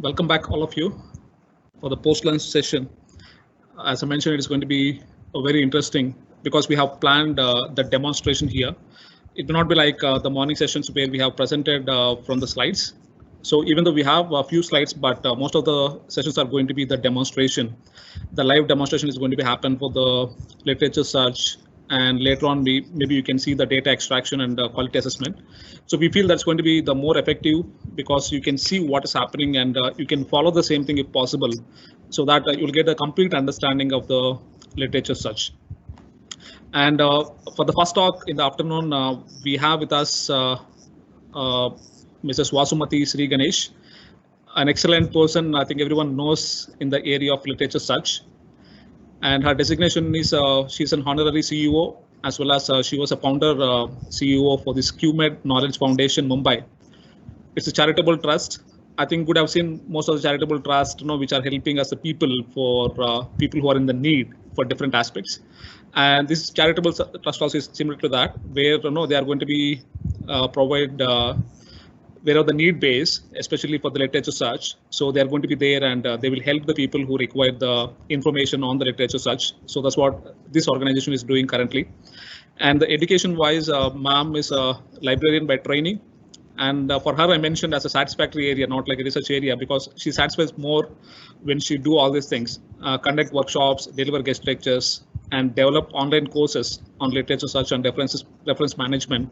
Welcome back, all of you, for the post-lunch session. As I mentioned, it is going to be very interesting because we have planned the demonstration here. It will not be like the morning sessions where we have presented from the slides. So even though we have a few slides, but most of the sessions are going to be the demonstration. The live demonstration is going to be happen for the literature search, and later on maybe you can see the data extraction and quality assessment. So we feel that's going to be the more effective because you can see what is happening and you can follow the same thing if possible, so that you'll get a complete understanding of the literature search. And for the first talk in the afternoon, we have with us Mrs. Vasumati Sri Ganesh, an excellent person I think everyone knows in the area of literature search. And her designation is she's an honorary CEO, as well as she was a founder CEO for this QMed Knowledge Foundation, Mumbai. It's a charitable trust. I think would have seen most of the charitable trusts, which are helping us the people for people who are in the need for different aspects. And this charitable trust also is similar to that, where they are going to be provide wherever the need base, especially for the literature search. So they are going to be there and they will help the people who require the information on the literature search. So that's what this organization is doing currently. And the education wise, ma'am is a librarian by training. And for her, I mentioned as a satisfactory area, not like a research area, because she satisfies more when she do all these things, conduct workshops, deliver guest lectures, and develop online courses on literature search and reference management.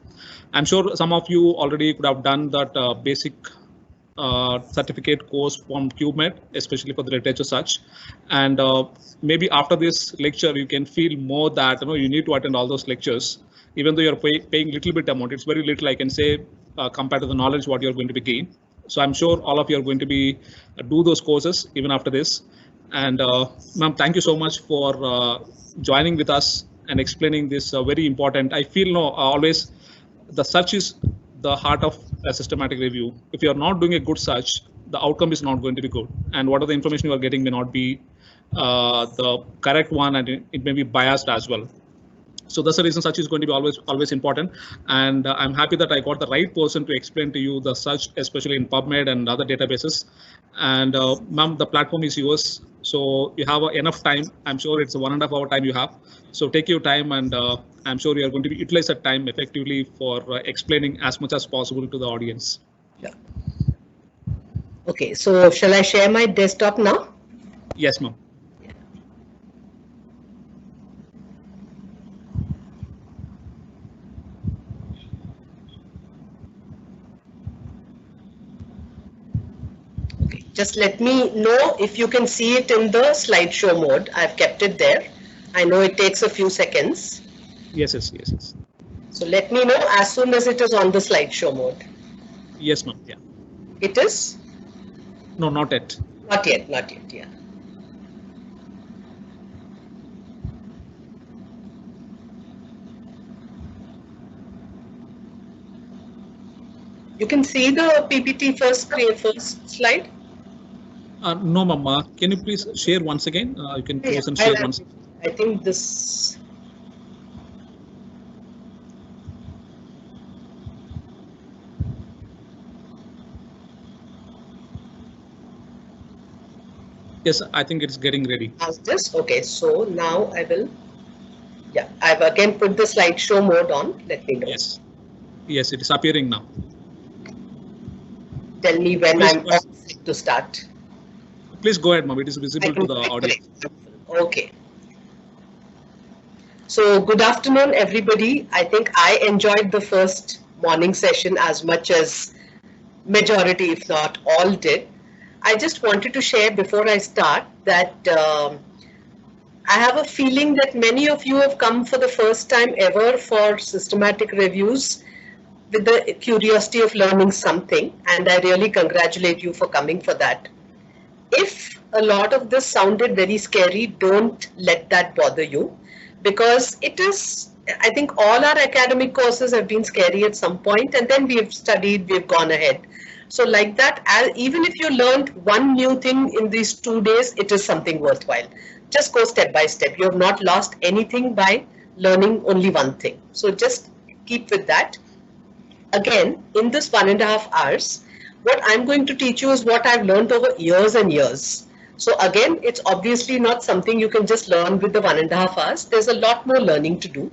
I'm sure some of you already could have done that basic certificate course from QMed, especially for the literature search. And maybe after this lecture, you can feel more that you need to attend all those lectures, even though you're paying little bit amount. It's very little, I can say, compared to the knowledge what you're going to be gain. So I'm sure all of you are going to be do those courses even after this. And ma'am, thank you so much for joining with us and explaining this very important. I feel always the search is the heart of a systematic review. If you are not doing a good search, the outcome is not going to be good. And whatever the information you are getting may not be the correct one, and it may be biased as well. So that's the reason search is going to be always important. And I'm happy that I got the right person to explain to you the search, especially in PubMed and other databases. And ma'am, the platform is yours. So you have enough time. I'm sure it's a 1.5 hour time you have. So take your time, and I'm sure you are going to utilize that time effectively for explaining as much as possible to the audience. Yeah. Okay, so shall I share my desktop now? Yes, ma'am. Just let me know if you can see it in the slideshow mode. I've kept it there. I know it takes a few seconds. Yes. So let me know as soon as it is on the slideshow mode. Yes, ma'am. Yeah. It is? No, not yet. Not yet, yeah. You can see the PPT first slide? No, ma'am. Can you please share once again? You can close and share once. I think this. Yes, I think it's getting ready. As this? Okay, so now I will. Yeah, I've again put the slideshow mode on. Let me know. Yes, it is appearing now. Tell me when I'm all set to start. Please go ahead, ma'am. It is visible to the audience. Okay. So good afternoon, everybody. I think I enjoyed the first morning session as much as majority, if not all, did. I just wanted to share before I start that I have a feeling that many of you have come for the first time ever for systematic reviews with the curiosity of learning something, and I really congratulate you for coming for that. If a lot of this sounded very scary, don't let that bother you, because it is, I think all our academic courses have been scary at some point, and then we've studied, we've gone ahead. So like that, even if you learned one new thing in these 2 days, it is something worthwhile. Just go step by step. You have not lost anything by learning only one thing. So just keep with that. Again, in this 1.5 hours, What I'm going to teach you is what I've learned over years and years. So again, it's obviously not something you can just learn with the 1.5 hours. There's a lot more learning to do.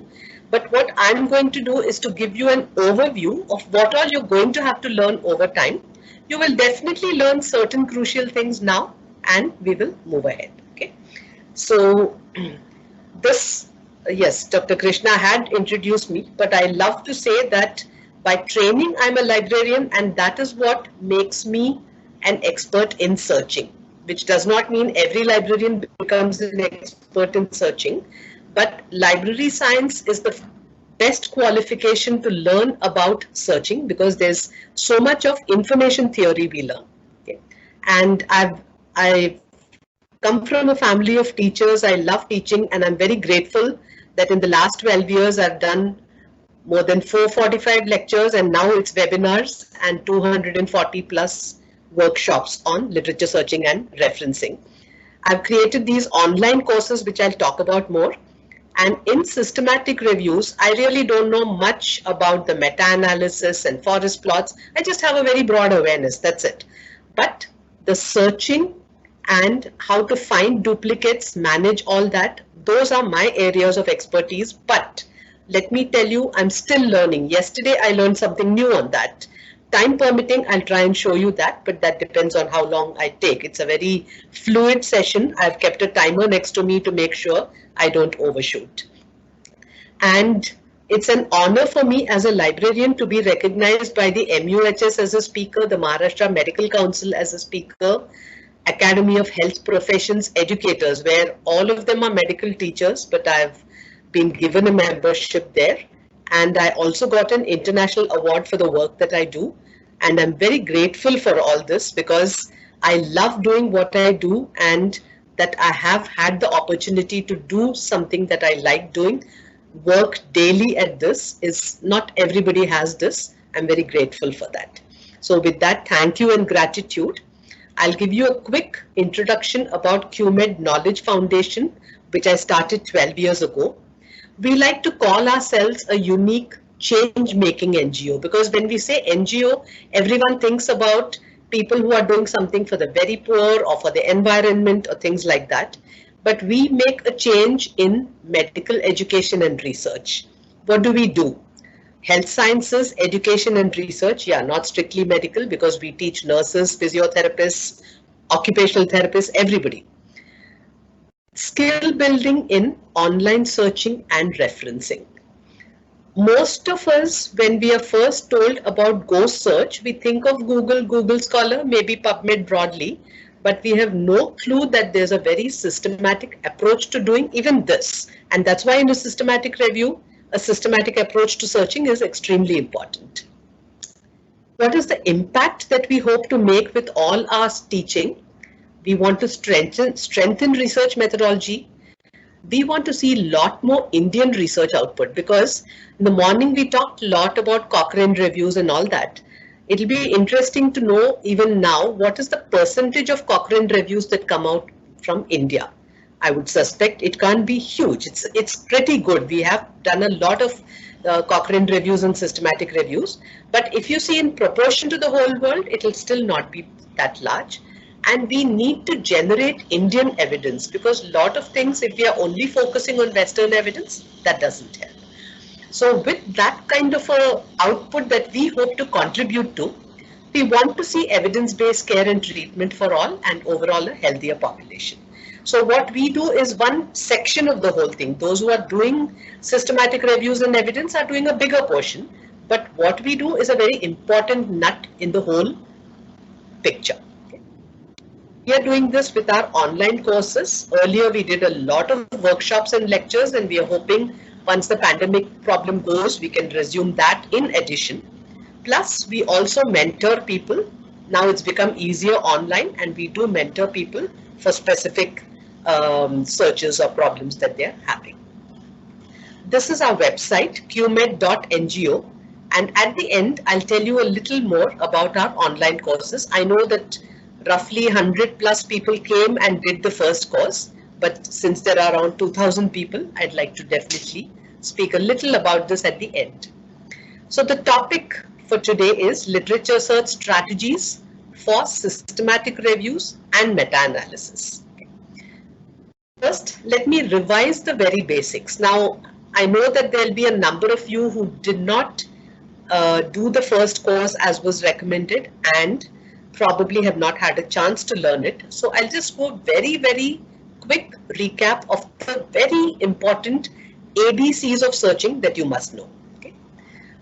But what I'm going to do is to give you an overview of what all you're going to have to learn over time. You will definitely learn certain crucial things now, and we will move ahead. Okay. So this, yes, Dr. Krishna had introduced me, but I love to say that by training, I'm a librarian, and that is what makes me an expert in searching, which does not mean every librarian becomes an expert in searching, but library science is the best qualification to learn about searching because there's so much of information theory we learn. Okay. And I've come from a family of teachers. I love teaching, and I'm very grateful that in the last 12 years I've done more than 445 lectures, and now it's webinars and 240 plus workshops on literature searching and referencing. I've created these online courses, which I'll talk about more. And in systematic reviews, I really don't know much about the meta-analysis and forest plots. I just have a very broad awareness, that's it. But the searching and how to find duplicates, manage all that, those are my areas of expertise. But let me tell you, I'm still learning. Yesterday, I learned something new on that. Time permitting, I'll try and show you that, but that depends on how long I take. It's a very fluid session. I've kept a timer next to me to make sure I don't overshoot. And it's an honor for me as a librarian to be recognized by the MUHS as a speaker, the Maharashtra Medical Council as a speaker, Academy of Health Professions Educators, where all of them are medical teachers, but I've been given a membership there. And I also got an international award for the work that I do. And I'm very grateful for all this because I love doing what I do, and that I have had the opportunity to do something that I like doing. Work daily at this is not everybody has this. I'm very grateful for that. So with that, thank you and gratitude. I'll give you a quick introduction about QMed Knowledge Foundation, which I started 12 years ago. We like to call ourselves a unique change-making NGO because when we say NGO, everyone thinks about people who are doing something for the very poor or for the environment or things like that. But we make a change in medical education and research. What do we do? Health sciences, education and research, yeah, not strictly medical because we teach nurses, physiotherapists, occupational therapists, everybody. Skill building in online searching and referencing. Most of us, when we are first told about Go Search, we think of Google, Google Scholar, maybe PubMed broadly, but we have no clue that there's a very systematic approach to doing even this. And that's why in a systematic review, a systematic approach to searching is extremely important. What is the impact that we hope to make with all our teaching? We want to strengthen research methodology. We want to see a lot more Indian research output because in the morning we talked a lot about Cochrane reviews and all that. It'll be interesting to know even now what is the percentage of Cochrane reviews that come out from India. I would suspect it can't be huge. It's pretty good. We have done a lot of Cochrane reviews and systematic reviews, but if you see in proportion to the whole world, it'll still not be that large. And we need to generate Indian evidence because a lot of things, if we are only focusing on Western evidence, that doesn't help. So with that kind of a output that we hope to contribute to, we want to see evidence-based care and treatment for all and overall a healthier population. So what we do is one section of the whole thing. Those who are doing systematic reviews and evidence are doing a bigger portion, but what we do is a very important nut in the whole picture. We are doing this with our online courses. Earlier, we did a lot of workshops and lectures, and we are hoping once the pandemic problem goes, we can resume that in addition. Plus, we also mentor people. Now it's become easier online, and we do mentor people for specific searches or problems that they're having. This is our website, qmed.ngo. And at the end, I'll tell you a little more about our online courses. I know that roughly 100 plus people came and did the first course, but since there are around 2,000 people, I'd like to definitely speak a little about this at the end. So the topic for today is literature search strategies for systematic reviews and meta-analysis. First, let me revise the very basics. Now, I know that there'll be a number of you who did not do the first course as was recommended and probably have not had a chance to learn it. So I'll just go very quick recap of the very important ABCs of searching that you must know. Okay?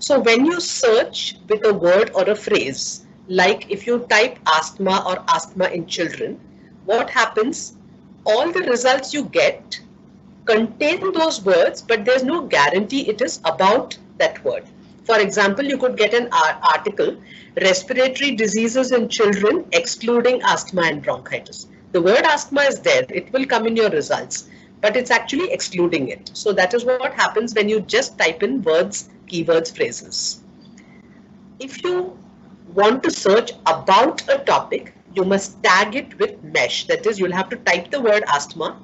So when you search with a word or a phrase, like if you type asthma or asthma in children, what happens? All the results you get contain those words, but there's no guarantee it is about that word. For example, you could get an article, respiratory diseases in children excluding asthma and bronchitis. The word asthma is there, it will come in your results, but it's actually excluding it. So that is what happens when you just type in words, keywords, phrases. If you want to search about a topic, you must tag it with mesh. That is, you'll have to type the word asthma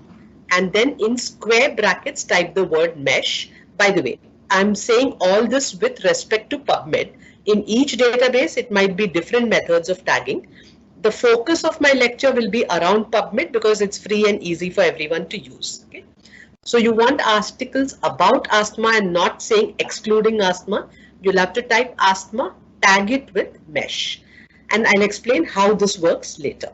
and then in square brackets type the word mesh. By the way, I'm saying all this with respect to PubMed. In each database, it might be different methods of tagging. The focus of my lecture will be around PubMed because it's free and easy for everyone to use. Okay? So you want articles about asthma and not saying excluding asthma. You'll have to type asthma, tag it with mesh. And I'll explain how this works later.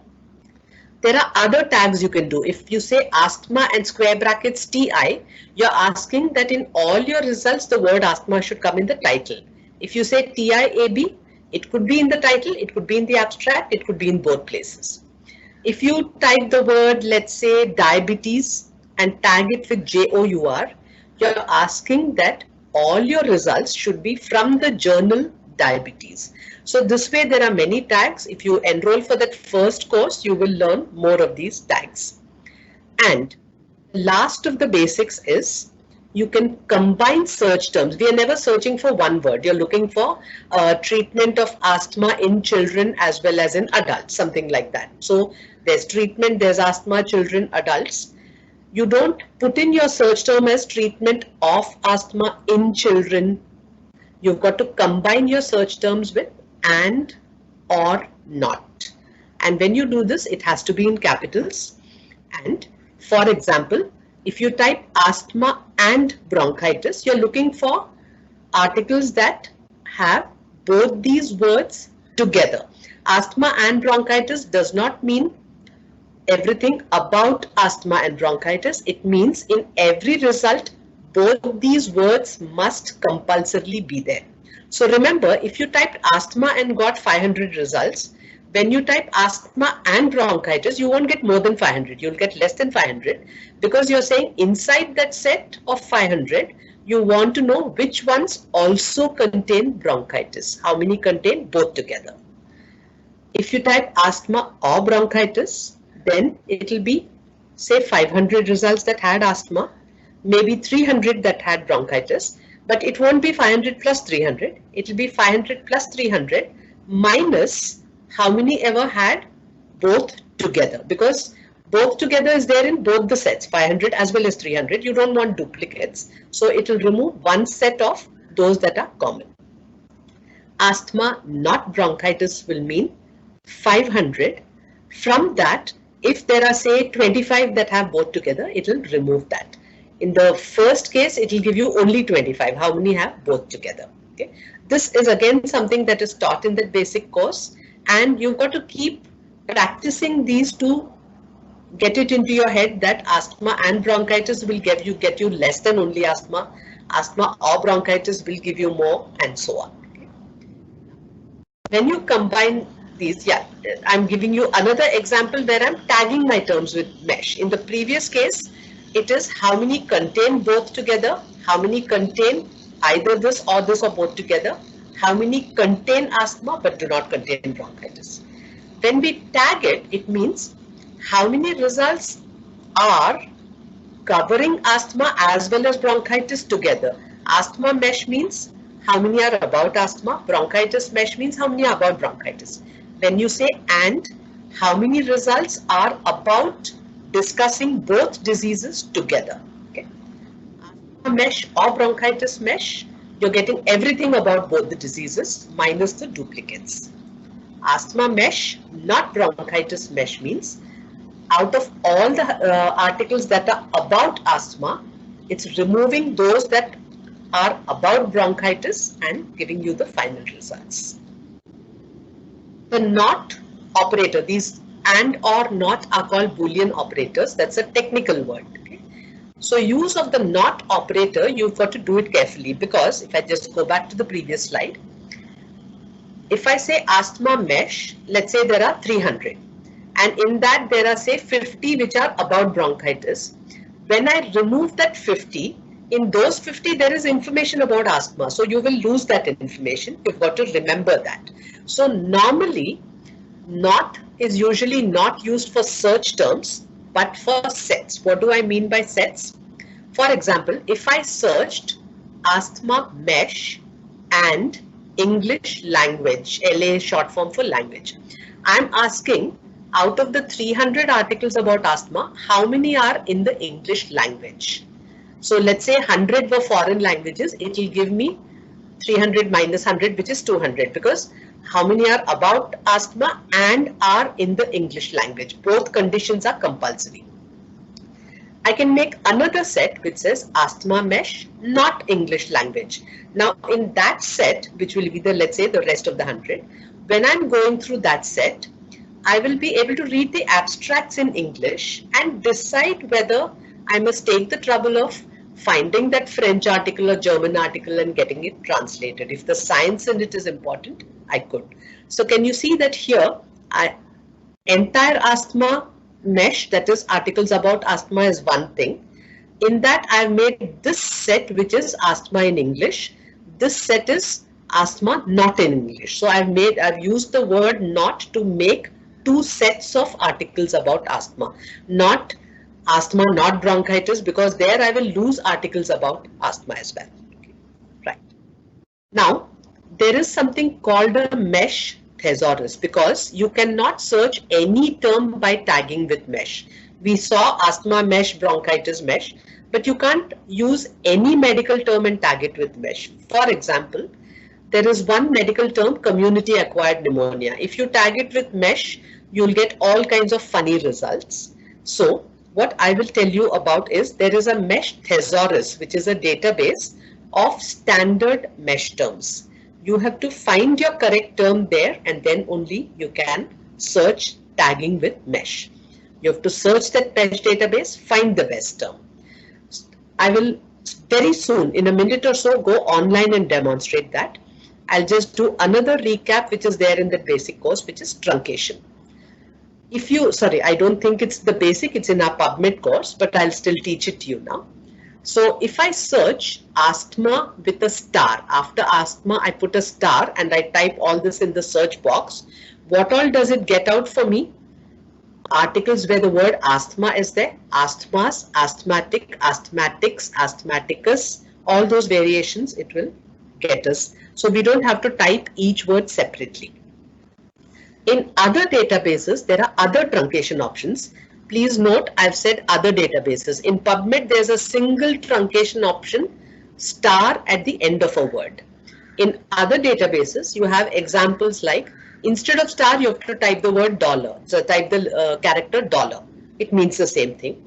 There are other tags you can do. If you say asthma and square brackets TI, you're asking that in all your results, the word asthma should come in the title. If you say TIAB, it could be in the title, it could be in the abstract, it could be in both places. If you type the word, let's say diabetes and tag it with JOUR, you're asking that all your results should be from the journal diabetes. So this way there are many tags. If you enroll for that first course, you will learn more of these tags. And last of the basics is you can combine search terms. We are never searching for one word. You're looking for treatment of asthma in children as well as in adults, something like that. So there's treatment, there's asthma, children, adults. You don't put in your search term as treatment of asthma in children. You've got to combine your search terms with and or not. And when you do this, it has to be in capitals. And for example, if you type asthma and bronchitis, you're looking for articles that have both these words together. Asthma and bronchitis does not mean everything about asthma and bronchitis. It means in every result, both these words must compulsorily be there. So remember, if you typed asthma and got 500 results, when you type asthma and bronchitis, you won't get more than 500. You'll get less than 500 because you're saying inside that set of 500, you want to know which ones also contain bronchitis. How many contain both together? If you type asthma or bronchitis, then it will be say 500 results that had asthma, maybe 300 that had bronchitis, but it won't be 500 plus 300. It will be 500 plus 300 minus how many ever had both together, because both together is there in both the sets, 500 as well as 300. You don't want duplicates. So it will remove one set of those that are common. Asthma, not bronchitis, will mean 500. From that, if there are say 25 that have both together, it will remove that. In the first case, it will give you only 25. How many have both together? Okay. This is again something that is taught in the basic course, and you've got to keep practicing these to get it into your head that asthma and bronchitis will get you less than only asthma. Asthma or bronchitis will give you more, and so on. Okay. When you combine these, yeah, I'm giving you another example where I'm tagging my terms with mesh. In the previous case, it is how many contain both together, how many contain either this or both together, how many contain asthma but do not contain bronchitis. When we tag it, it means how many results are covering asthma as well as bronchitis together. Asthma mesh means how many are about asthma, bronchitis mesh means how many are about bronchitis. When you say and, how many results are about discussing both diseases together. Okay. Asthma mesh or bronchitis mesh, you're getting everything about both the diseases minus the duplicates. Asthma mesh, not bronchitis mesh, means out of all the articles that are about asthma, it's removing those that are about bronchitis and giving you the final results. The not operator, these and or not are called Boolean operators. That's a technical word. Okay? So use of the not operator, you've got to do it carefully, because if I just go back to the previous slide, if I say asthma mesh, let's say there are 300, and in that there are say 50 which are about bronchitis. When I remove that 50, in those 50 there is information about asthma, so you will lose that information. You've got to remember that. So normally not is usually not used for search terms, but for sets. What do I mean by sets? For example, if I searched asthma mesh and English language, LA short form for language, I'm asking, out of the 300 articles about asthma, how many are in the English language? So let's say 100 were foreign languages, it will give me 300 minus 100, which is 200, because how many are about asthma and are in the English language? Both conditions are compulsory. I can make another set which says asthma mesh, not English language. Now in that set, which will be the, let's say, the rest of the 100, when I'm going through that set, I will be able to read the abstracts in English and decide whether I must take the trouble of finding that French article or German article and getting it translated. If the science in it is important, I could. So can you see that here, entire asthma mesh, that is articles about asthma, is one thing. In that I've made this set which is asthma in English. This set is asthma not in English. So I've used the word not to make two sets of articles about asthma. Not asthma, not bronchitis, because there I will lose articles about asthma as well. Okay. Right. Now, there is something called a mesh thesaurus, because you cannot search any term by tagging with mesh. We saw asthma mesh, bronchitis mesh, but you can't use any medical term and tag it with mesh. For example, there is one medical term, community acquired pneumonia. If you tag it with mesh, you'll get all kinds of funny results. So what I will tell you about is there is a mesh thesaurus, which is a database of standard mesh terms. You have to find your correct term there, and then only you can search tagging with mesh. You have to search that mesh database, find the best term. I will very soon, in a minute or so, go online and demonstrate that. I'll just do another recap which is there in the basic course, which is truncation. If you, sorry, I don't think it's the basic, it's in our PubMed course, but I'll still teach it to you now. So if I search asthma with a star, after asthma I put a star and I type all this in the search box, what all does it get out for me? Articles where the word asthma is there, asthmas, asthmatic, asthmatics, asthmaticus, all those variations it will get us. So we don't have to type each word separately. In other databases, there are other truncation options. Please note, I've said other databases. In PubMed, there's a single truncation option, star at the end of a word. In other databases, you have examples like, instead of star, you have to type the word dollar. So type the character dollar. It means the same thing.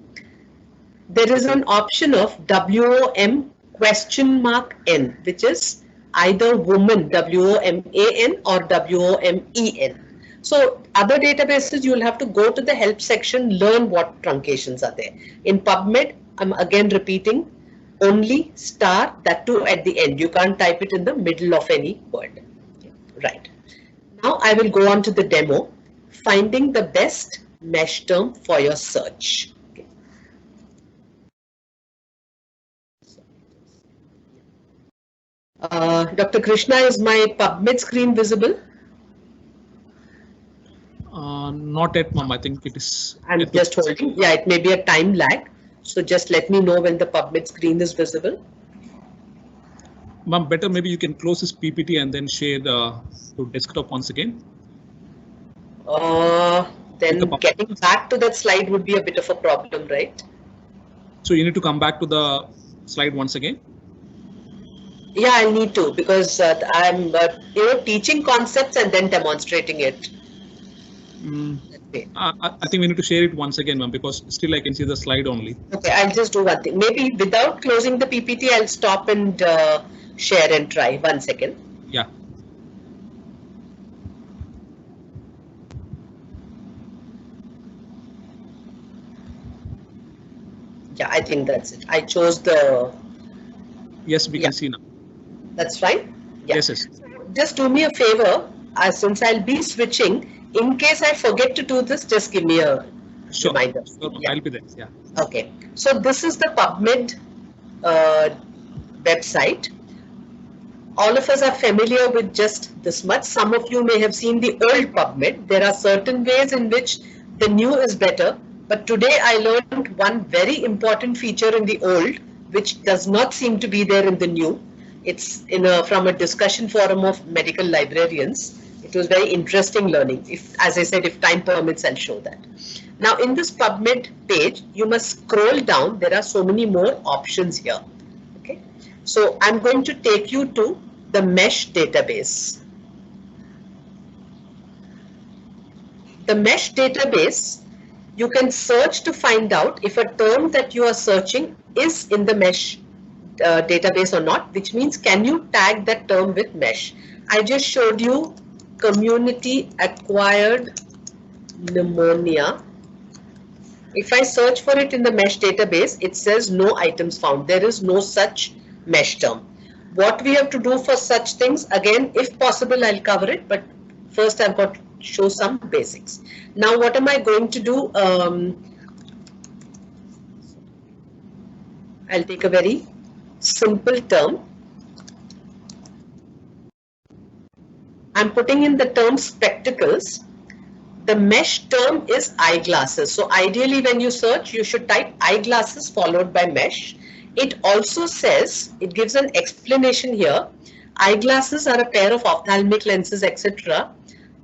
There is an option of WOM question mark N, which is either woman, WOMAN, or WOMEN. So other databases, you will have to go to the help section, learn what truncations are there. In PubMed, I'm again repeating, only star, that too at the end. You can't type it in the middle of any word. Right. Now I will go on to the demo, finding the best mesh term for your search. Dr. Krishna, is my PubMed screen visible? Not yet, ma'am. I think it is. I'm just holding. Yeah, it may be a time lag. So just let me know when the PubMed screen is visible. Ma'am, better maybe you can close this PPT and then share the desktop once again. Then getting back to that slide would be a bit of a problem, right? So you need to come back to the slide once again. Yeah, I need to, because I'm teaching concepts and then demonstrating it. I think we need to share it once again, ma'am, because still I can see the slide only. Okay, I'll just do one thing. Maybe without closing the PPT, I'll stop and share and try. 1 second. Yeah. Yeah, I think that's it. I chose the. Yes, we Yeah. can see now. That's fine. Yeah. Yes, yes. Just do me a favor, since I'll be switching. In case I forget to do this, just give me a Sure. reminder. Sure, Yeah. I'll be there. Yeah. Okay. So this is the PubMed website. All of us are familiar with just this much. Some of you may have seen the old PubMed. There are certain ways in which the new is better. But today I learned one very important feature in the old, which does not seem to be there in the new. It's from a discussion forum of medical librarians. It was very interesting learning. As I said, if time permits, I'll show that. Now in this PubMed page, you must scroll down. There are so many more options here. Okay. So I'm going to take you to the MESH database. The MESH database, you can search to find out if a term that you are searching is in the MESH database or not, which means can you tag that term with MESH. I just showed you community acquired pneumonia. If I search for it in the MESH database, it says no items found. There is no such MESH term. What we have to do for such things, again, if possible, I'll cover it, but first I've got to show some basics. Now, what am I going to do? I'll take a very simple term. I'm putting in the term spectacles. The MESH term is eyeglasses. So ideally, when you search, you should type eyeglasses followed by MESH. It also says, it gives an explanation here. Eyeglasses are a pair of ophthalmic lenses, etc.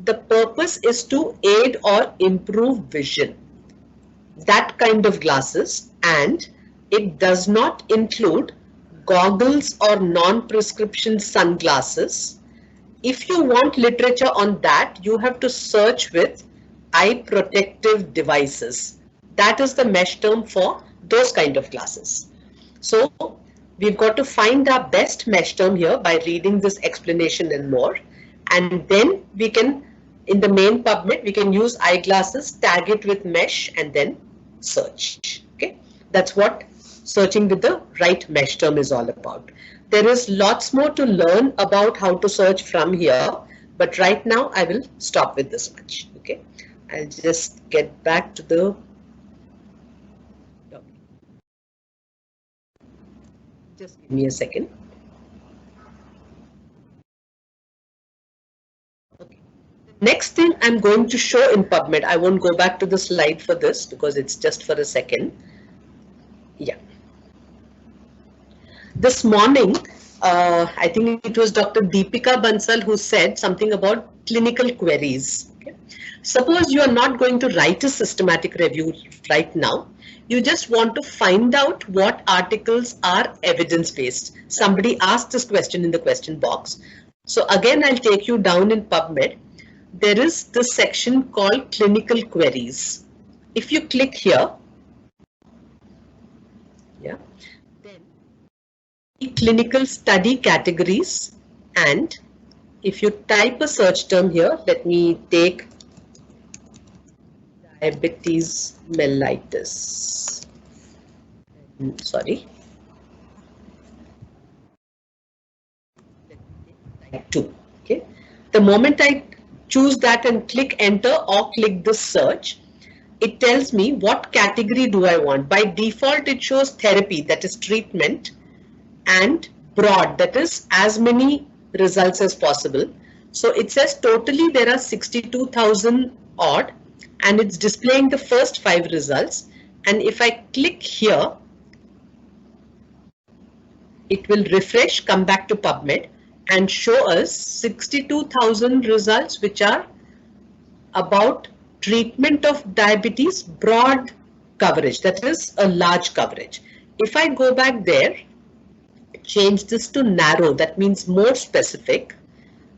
The purpose is to aid or improve vision. That kind of glasses, and it does not include goggles or non-prescription sunglasses. If you want literature on that, you have to search with eye protective devices. That is the MESH term for those kind of glasses. So we've got to find our best MESH term here by reading this explanation and more. And then we can, in the main PubMed, we can use eyeglasses, tag it with MESH, and then search. Okay, that's what searching with the right MESH term is all about. There is lots more to learn about how to search from here, but right now I will stop with this much. Okay, I'll just get back to the. Just give me a second. Okay. Next thing I'm going to show in PubMed, I won't go back to the slide for this because it's just for a second. Yeah. This morning, I think it was Dr. Deepika Bansal who said something about clinical queries. Okay. Suppose you are not going to write a systematic review right now. You just want to find out what articles are evidence-based. Somebody asked this question in the question box. So again, I'll take you down in PubMed. There is this section called clinical queries. If you click here, yeah, then clinical study categories, and if you type a search term here, let me take diabetes mellitus. Sorry. Type 2. Okay. The moment I choose that and click enter or click the search, it tells me what category do I want. By default, it shows therapy, that is treatment, and broad, that is as many results as possible. So it says totally there are 62,000 odd, and it's displaying the first 5 results. And if I click here, it will refresh, come back to PubMed, and show us 62,000 results, which are about treatment of diabetes, broad coverage, that is a large coverage. If I go back there, change this to narrow, that means more specific,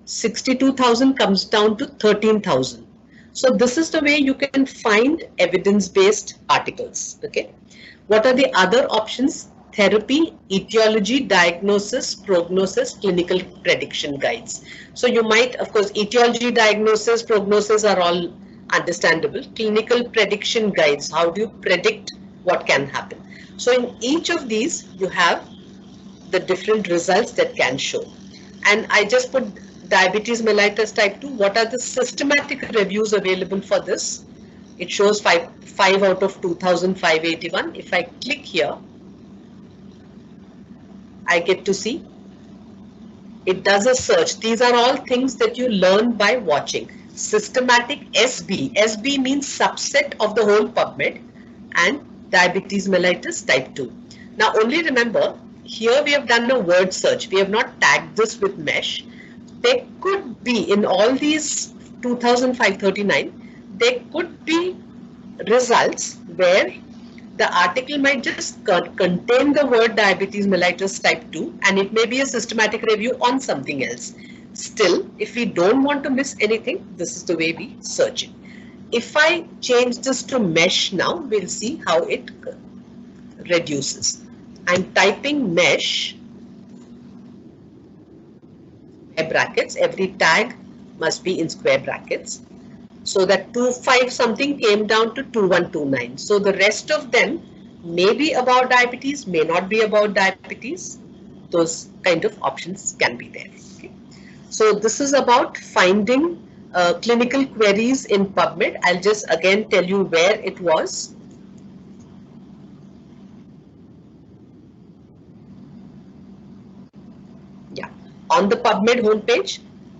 62,000 comes down to 13,000. So this is the way you can find evidence-based articles. Okay. What are the other options? Therapy, etiology, diagnosis, prognosis, clinical prediction guides. So you might, of course, etiology, diagnosis, prognosis are all understandable. Clinical prediction guides, how do you predict what can happen? So in each of these, you have the different results that can show. And I just put diabetes mellitus type 2. What are the systematic reviews available for this? It shows 5 out of 2,581. If I click here, I get to see. It does a search. These are all things that you learn by watching. Systematic SB. SB means subset of the whole PubMed, and diabetes mellitus type 2. Now only remember, here we have done a word search. We have not tagged this with mesh. There could be, in all these 2,539, there could be results where the article might just contain the word diabetes mellitus type 2 and it may be a systematic review on something else. Still, if we don't want to miss anything, this is the way we search it. If I change this to mesh now, we'll see how it reduces. I'm typing mesh, square brackets, every tag must be in square brackets. So that 25 something came down to 2129. So the rest of them may be about diabetes, may not be about diabetes. Those kind of options can be there. Okay. So this is about finding clinical queries in PubMed. I'll just again tell you where it was. Yeah, on the PubMed homepage,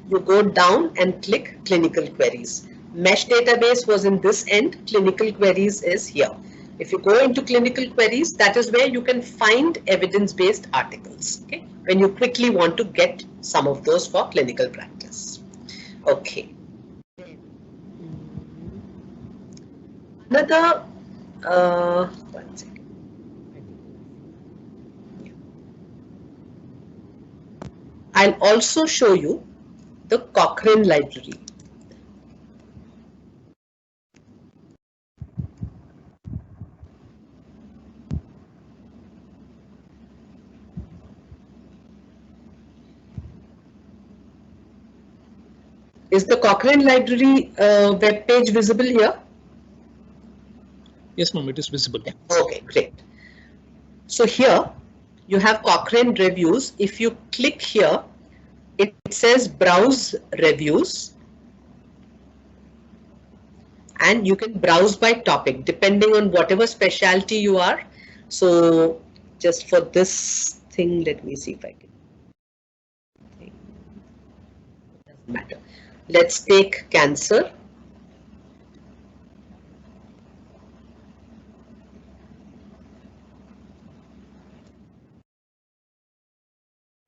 you go down and click clinical queries. Mesh database was in this end, clinical queries is here. If you go into clinical queries, that is where you can find evidence-based articles, okay, when you quickly want to get some of those for clinical practice. Okay. Another, one second. I'll also show you the Cochrane library. Is the Cochrane library web page visible here? Yes, ma'am, it is visible. Okay, great. So here you have Cochrane reviews. If you click here, it says browse reviews. And you can browse by topic depending on whatever specialty you are. So just for this thing, let me see if I can. It doesn't matter. Let's take cancer.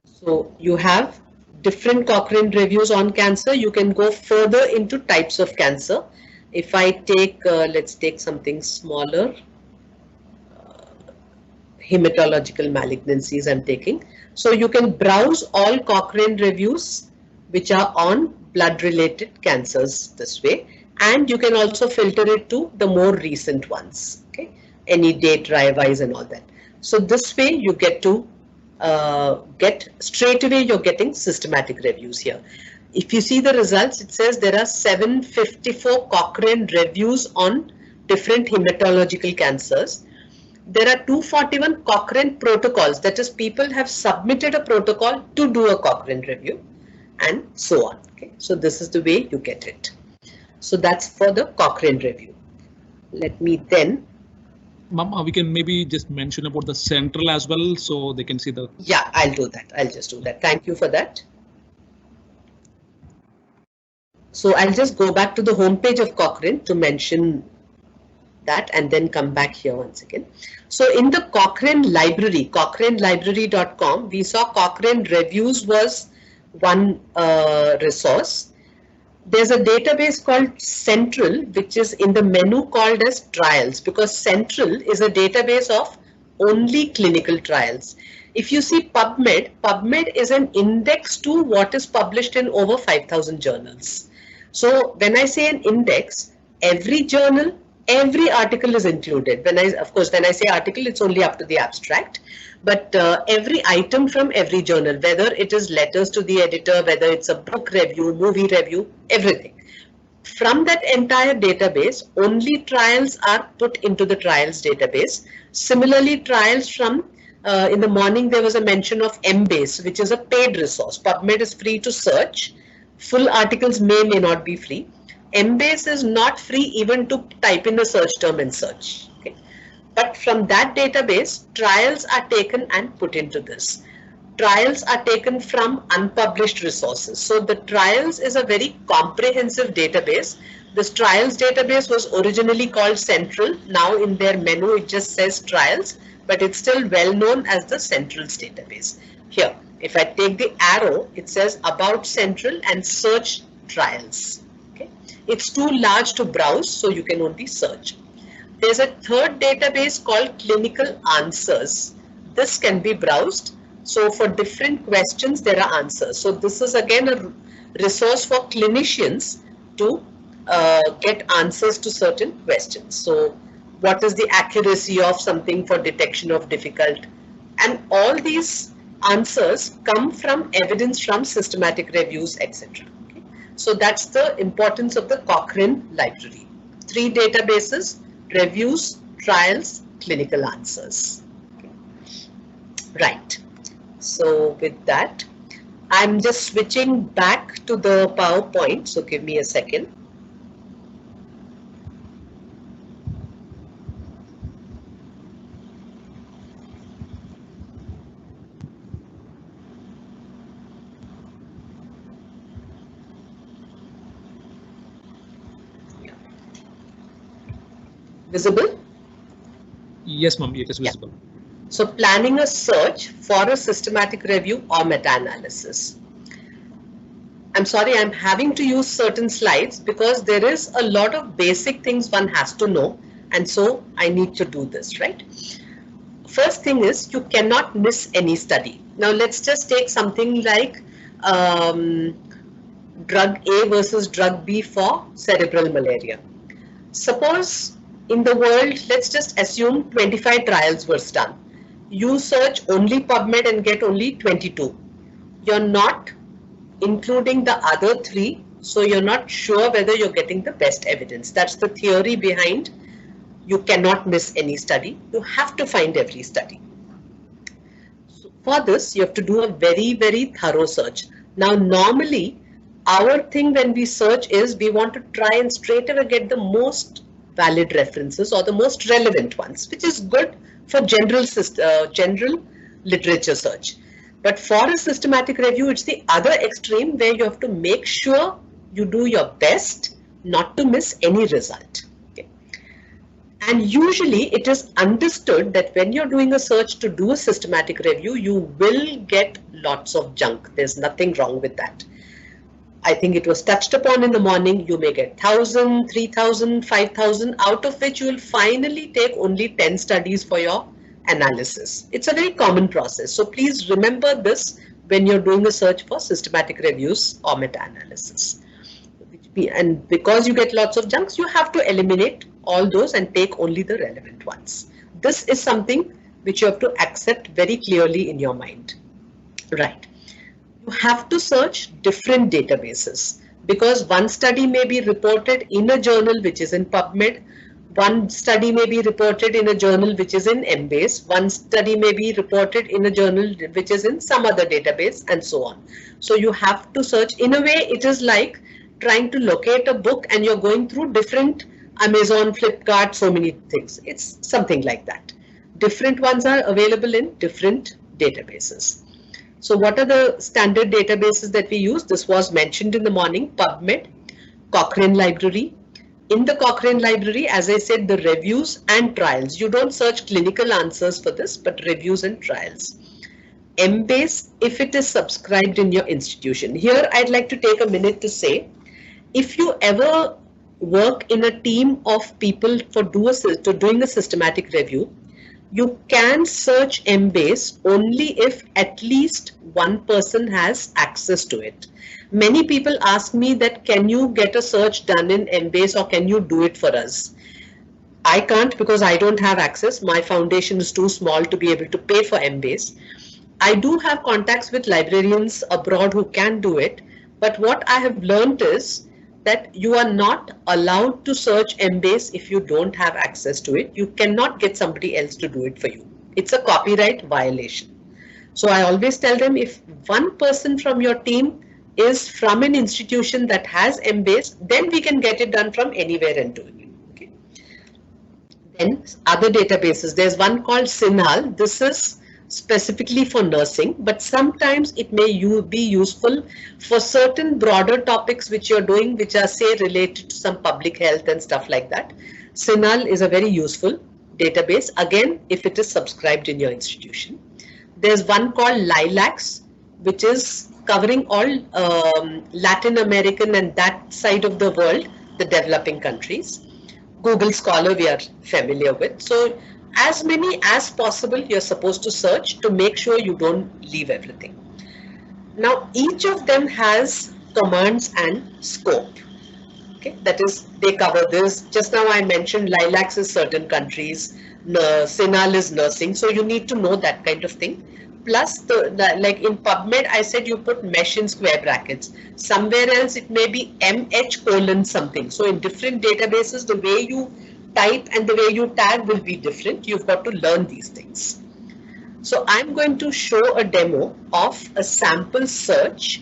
So you have different Cochrane reviews on cancer. You can go further into types of cancer. If I take, let's take something smaller, hematological malignancies I'm taking. So you can browse all Cochrane reviews which are on blood-related cancers this way. And you can also filter it to the more recent ones, okay? Any date, wise and all that. So this way you get to get straight away, you're getting systematic reviews here. If you see the results, it says there are 754 Cochrane reviews on different hematological cancers. There are 241 Cochrane protocols, that is, people have submitted a protocol to do a Cochrane review and so on. Okay, so this is the way you get it. So that's for the Cochrane review. Let me then. Ma'am, we can maybe just mention about the central as well, so they can see the. Yeah, I'll do that. I'll just do that. Thank you for that. So I'll just go back to the home page of Cochrane to mention that and then come back here once again. So in the Cochrane library, cochranelibrary.com, we saw Cochrane reviews was one resource. There's a database called Central, which is in the menu called as trials, because Central is a database of only clinical trials. if you see PubMed, PubMed is an index to what is published in over 5,000 journals. So when I say an index, every journal, every article is included. Of course, when I say article, it's only up to the abstract. But every item from every journal, whether it is letters to the editor, whether it's a book review, movie review, everything. From that entire database, only trials are put into the trials database. Similarly, trials from in the morning, there was a mention of Embase, which is a paid resource. PubMed is free to search. Full articles may not be free. Embase is not free even to type in a search term and search. Okay. But from that database, trials are taken and put into this. Trials are taken from unpublished resources. So the trials is a very comprehensive database. This trials database was originally called Central. Now in their menu, it just says trials, but it's still well known as the Central's database. Here, if I take the arrow, it says about Central and search trials. Okay. It's too large to browse, so you can only search. There's a third database called Clinical Answers. This can be browsed. So for different questions, there are answers. So this is again a resource for clinicians to get answers to certain questions. So what is the accuracy of something for detection of difficult? And all these answers come from evidence from systematic reviews, etc. Okay. So that's the importance of the Cochrane library. 3 databases: reviews, trials, clinical answers. Okay. Right. So with that, I'm just switching back to the PowerPoint. So give me a second. Visible? Yes, ma'am, it is visible. Yeah. So planning a search for a systematic review or meta-analysis. I'm sorry, I'm having to use certain slides because there is a lot of basic things one has to know, and so I need to do this, right? First thing is you cannot miss any study. Now let's just take something like drug A versus drug B for cerebral malaria. Suppose in the world, let's just assume 25 trials were done. You search only PubMed and get only 22. You're not including the other 3, so you're not sure whether you're getting the best evidence. That's the theory behind you cannot miss any study. You have to find every study. So for this, you have to do a very, very thorough search. Now, normally, our thing when we search is we want to try and straight away get the most valid references or the most relevant ones, which is good for general literature search. But for a systematic review, it's the other extreme where you have to make sure you do your best not to miss any result. Okay. And usually it is understood that when you're doing a search to do a systematic review, you will get lots of junk. There's nothing wrong with that. I think it was touched upon in the morning. You may get 1,000, 3,000, 5,000, out of which you will finally take only 10 studies for your analysis. It's a very common process. So please remember this when you're doing a search for systematic reviews or meta-analysis. And because you get lots of junks, you have to eliminate all those and take only the relevant ones. This is something which you have to accept very clearly in your mind. Right. You have to search different databases because one study may be reported in a journal which is in PubMed, one study may be reported in a journal which is in Embase, one study may be reported in a journal which is in some other database, and so on. So you have to search. In a way, it is like trying to locate a book and you're going through different Amazon, Flipkart, so many things. It's something like that. Different ones are available in different databases. So what are the standard databases that we use? This was mentioned in the morning: PubMed, Cochrane library. In the Cochrane library, as I said, the reviews and trials. You don't search clinical answers for this, but reviews and trials. Embase, if it is subscribed in your institution. Here, I'd like to take a minute to say, if you ever work in a team of people for doing a systematic review, You can search Embase only if at least one person has access to it. Many people ask me that can you get a search done in Embase or can you do it for us? I can't because I don't have access. My foundation is too small to be able to pay for Embase. I do have contacts with librarians abroad who can do it, but what I have learned is that you are not allowed to search Embase if you don't have access to it. You cannot get somebody else to do it for you. It's a copyright violation. So I always tell them if one person from your team is from an institution that has Embase, then we can get it done from anywhere and do it. Okay. Then other databases, there's one called Sinhal. This is specifically for nursing, but sometimes it may be useful for certain broader topics which you're doing, which are say related to some public health and stuff like that. Sinhal is a very useful database, again, if it is subscribed in your institution. There's one called Lilacs, which is covering all Latin American and that side of the world, the developing countries. Google Scholar we are familiar with. So as many as possible you're supposed to search to make sure you don't leave everything. Now each of them has commands and scope. Okay, that is, they cover this. Just now I mentioned Lilacs is certain countries, Sinhal is nursing, so you need to know that kind of thing. Plus, like in PubMed, I said you put mesh in square brackets. Somewhere else it may be MH colon something. So in different databases, the way you type and the way you tag will be different. You've got to learn these things. So I'm going to show a demo of a sample search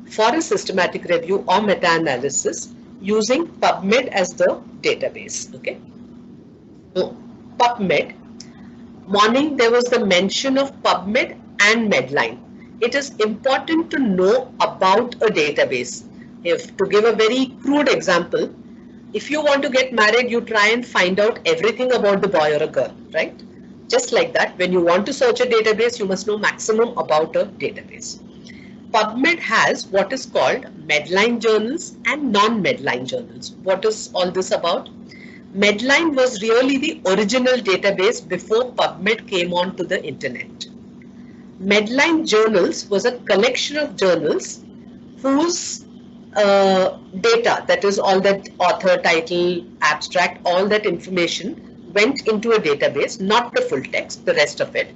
for a systematic review or meta-analysis using PubMed as the database. Okay. So PubMed. Morning there was the mention of PubMed and Medline. It is important to know about a database. If to give a very crude example, if you want to get married, you try and find out everything about the boy or a girl, right? Just like that, when you want to search a database, you must know maximum about a database. PubMed has what is called Medline journals and non-Medline journals. What is all this about? Medline was really the original database before PubMed came onto the internet. Medline journals was a collection of journals whose data, that is all that author, title, abstract, all that information went into a database, not the full text, the rest of it.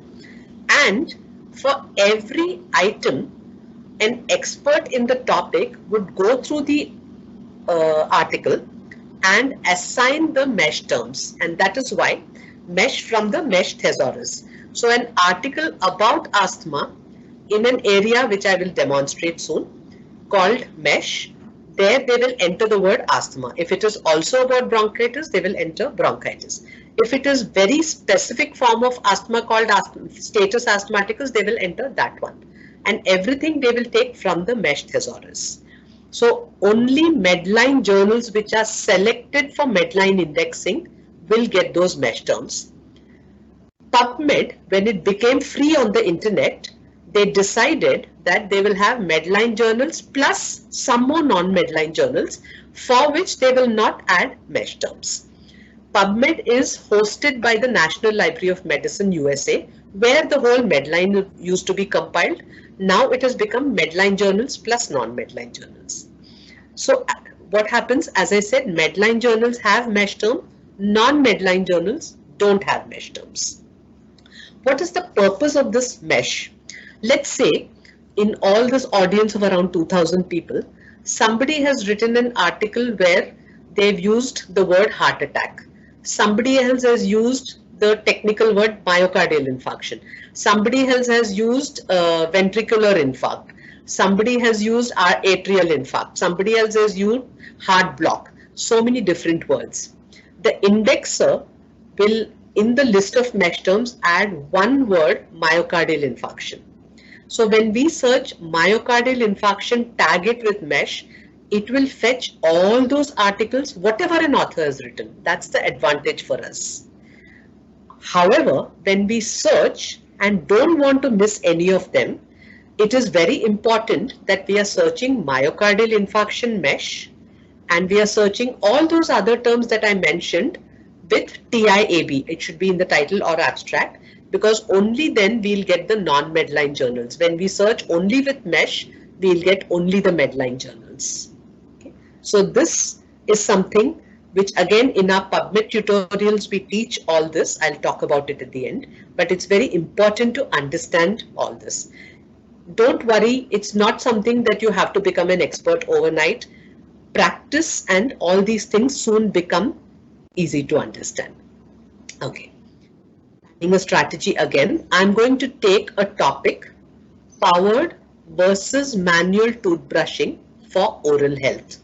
And for every item, an expert in the topic would go through the article and assign the mesh terms, and that is why mesh from the mesh thesaurus. So an article about asthma in an area which I will demonstrate soon called mesh, there they will enter the word asthma. If it is also about bronchitis, they will enter bronchitis. If it is very specific form of asthma called status asthmaticus, they will enter that one. And everything they will take from the mesh thesaurus. So only Medline journals which are selected for Medline indexing will get those mesh terms. PubMed, when it became free on the internet, they decided that they will have Medline journals plus some more non-Medline journals for which they will not add mesh terms. PubMed is hosted by the National Library of Medicine, USA, where the whole Medline used to be compiled. Now it has become Medline journals plus non-Medline journals. So what happens, as I said, Medline journals have mesh term, non-Medline journals don't have mesh terms. What is the purpose of this mesh? Let's say in all this audience of around 2000 people, somebody has written an article where they've used the word heart attack. Somebody else has used the technical word myocardial infarction. Somebody else has used ventricular infarct. Somebody has used atrial infarct. Somebody else has used heart block. So many different words. The indexer will, in the list of mesh terms, add one word, myocardial infarction. So when we search myocardial infarction, tag it with mesh, it will fetch all those articles, whatever an author has written. That's the advantage for us. However, when we search and don't want to miss any of them, it is very important that we are searching myocardial infarction mesh and we are searching all those other terms that I mentioned with TIAB. It should be in the title or abstract, because only then we'll get the non-Medline journals. When we search only with MESH, we'll get only the Medline journals. Okay. So this is something which again in our PubMed tutorials we teach all this. I'll talk about it at the end, but it's very important to understand all this. Don't worry, it's not something that you have to become an expert overnight. Practice and all these things soon become easy to understand. Okay. In a strategy again, I'm going to take a topic, powered versus manual toothbrushing for oral health.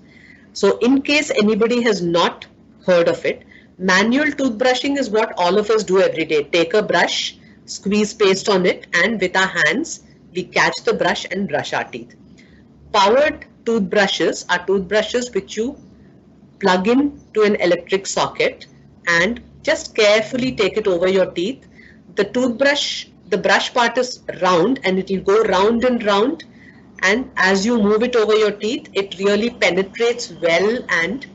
So in case anybody has not heard of it, manual toothbrushing is what all of us do every day. Take a brush, squeeze paste on it, and with our hands, we catch the brush and brush our teeth. Powered toothbrushes are toothbrushes which you plug in to an electric socket and just carefully take it over your teeth. The toothbrush, the brush part is round and it will go round and round, and as you move it over your teeth, it really penetrates well and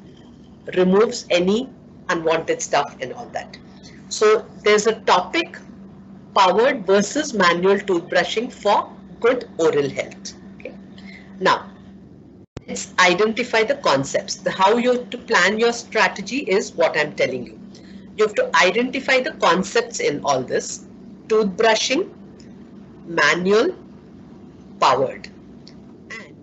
removes any unwanted stuff and all that. So there's a topic, powered versus manual toothbrushing for good oral health. Okay. Now, let's identify the concepts. How you have to plan your strategy is what I'm telling you. You have to identify the concepts in all this: toothbrushing, manual, powered. And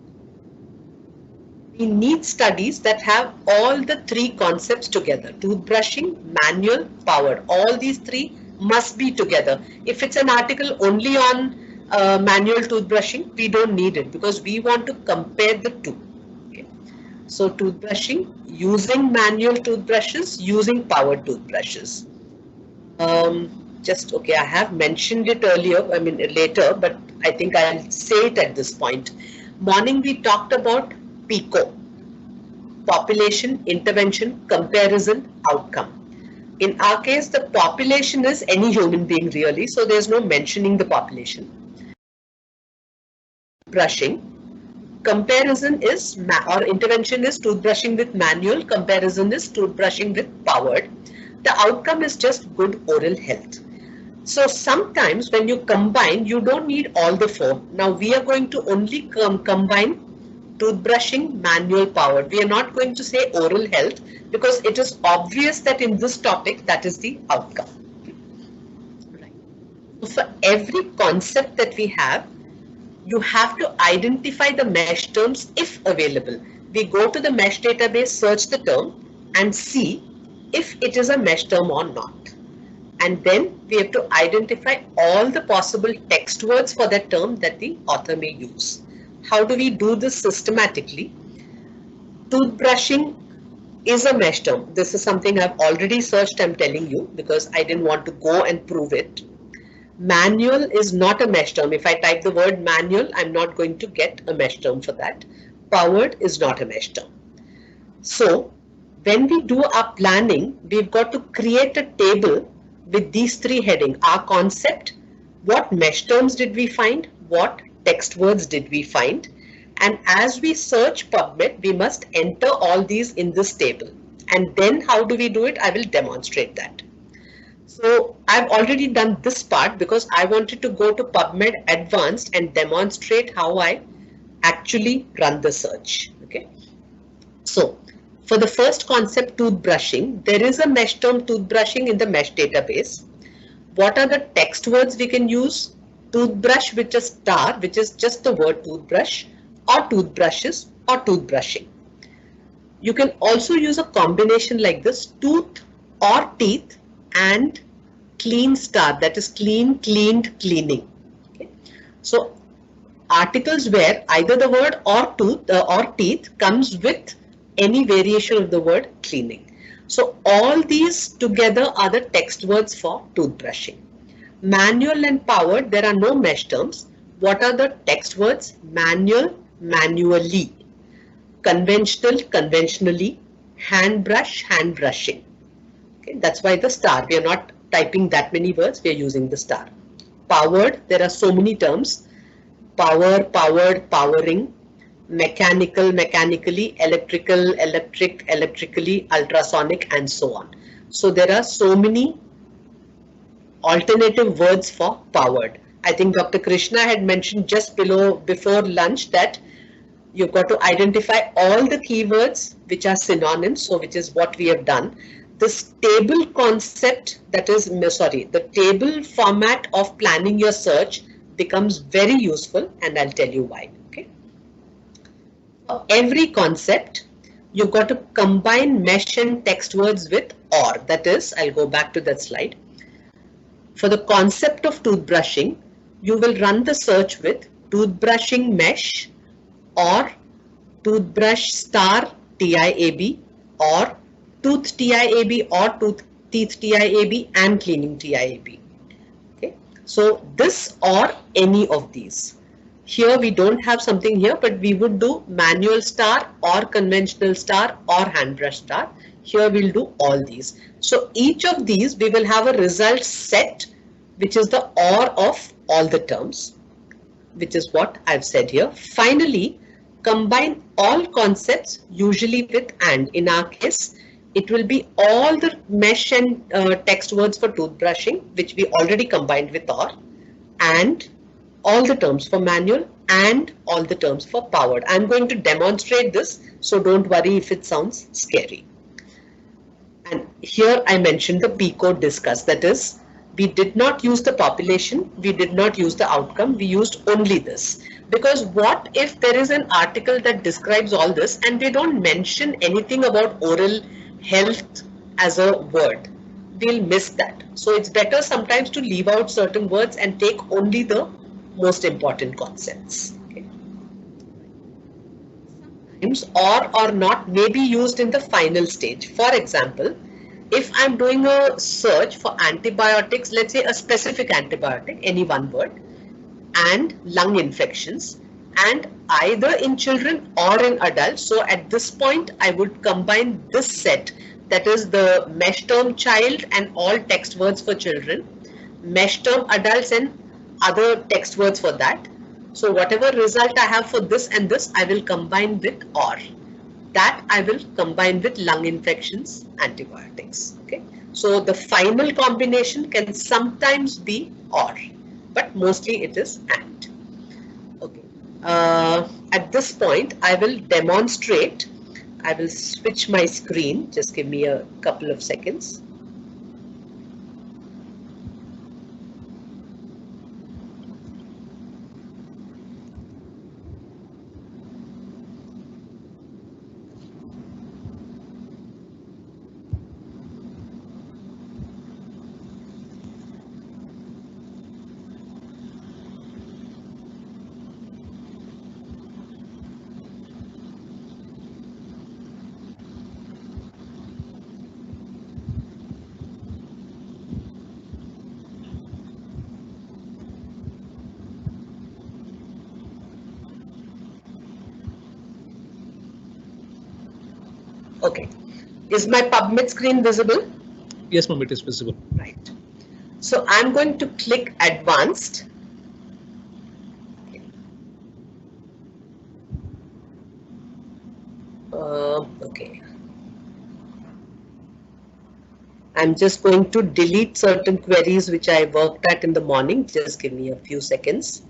we need studies that have all the three concepts together: toothbrushing, manual, powered. All these three must be together. If it's an article only on manual toothbrushing, we don't need it because we want to compare the two. Okay. So toothbrushing, using manual toothbrushes, using powered toothbrushes. Okay, I have mentioned it earlier, later, but I think I'll say it at this point. Morning we talked about PICO, population, intervention, comparison, outcome. In our case, the population is any human being really, so there's no mentioning the population. Brushing, comparison is, or intervention is toothbrushing with manual, comparison is toothbrushing with powered. The outcome is just good oral health. So sometimes when you combine, you don't need all the four. Now we are going to only combine toothbrushing, manual, powered. We are not going to say oral health because it is obvious that in this topic that is the outcome. Right. So for every concept that we have, you have to identify the mesh terms if available. We go to the mesh database, search the term and see if it is a mesh term or not. And then we have to identify all the possible text words for that term that the author may use. How do we do this systematically? Toothbrushing is a mesh term. This is something I've already searched, I'm telling you, because I didn't want to go and prove it. Manual is not a mesh term. If I type the word manual, I'm not going to get a mesh term for that. Powered is not a mesh term. So when we do our planning, we've got to create a table with these three headings: our concept, what mesh terms did we find, what text words did we find, and as we search PubMed, we must enter all these in this table. And then how do we do it? I will demonstrate that. So I've already done this part because I wanted to go to PubMed Advanced and demonstrate how I actually run the search. Okay. So for the first concept, toothbrushing, there is a mesh term toothbrushing in the mesh database. What are the text words we can use? Toothbrush with a star, which is just the word toothbrush, or toothbrushes, or toothbrushing. You can also use a combination like this: tooth or teeth and clean star, that is clean, cleaned, cleaning. Okay. So articles where either the word or tooth or teeth comes with any variation of the word cleaning. So all these together are the text words for toothbrushing. Manual and powered, there are no mesh terms. What are the text words? Manual, manually. Conventional, conventionally. Hand brush, hand brushing. Okay, that's why the star. We are not typing that many words, we are using the star. Powered, there are so many terms. Power, powered, powering. Mechanical, mechanically. Electrical, electric, electrically. Ultrasonic, and so on. So there are so many alternative words for powered. I think Dr. Krishna had mentioned just before lunch that you've got to identify all the keywords which are synonyms, so which is what we have done. This table concept, that is, sorry, the table format of planning your search becomes very useful, and I'll tell you why. Okay. For every concept, you've got to combine mesh and text words with or. That is, I'll go back to that slide. For the concept of toothbrushing, you will run the search with toothbrushing mesh or toothbrush star TIAB or tooth TIAB or tooth teeth TIAB and cleaning TIAB. Okay, so this or any of these. Here we don't have something here, but we would do manual star or conventional star or hand brush star. Here we'll do all these. So each of these we will have a result set, which is the or of all the terms, which is what I've said here. Finally, combine all concepts usually with and. In our case, it will be all the mesh and text words for toothbrushing, which we already combined with or, and all the terms for manual and all the terms for powered. I'm going to demonstrate this, so don't worry if it sounds scary. And here I mentioned the P code discuss, that is, we did not use the population, we did not use the outcome, we used only this. Because what if there is an article that describes all this and they don't mention anything about oral health as a word? We'll miss that. So it's better sometimes to leave out certain words and take only the most important concepts. Okay. Sometimes or not may be used in the final stage. For example, if I'm doing a search for antibiotics, let's say a specific antibiotic, any one word, and lung infections, and either in children or in adults. So at this point, I would combine this set, that is the mesh term child and all text words for children, mesh term adults and other text words for that. So whatever result I have for this and this, I will combine with or. That I will combine with lung infections, antibiotics. Okay. So the final combination can sometimes be or, but mostly it is and. Okay. At this point, I will demonstrate. I will switch my screen. Just give me a couple of seconds. Okay. Is my PubMed screen visible? Yes, ma'am, it is visible. Right. So I'm going to click advanced. Okay. I'm just going to delete certain queries which I worked at in the morning. Just give me a few seconds.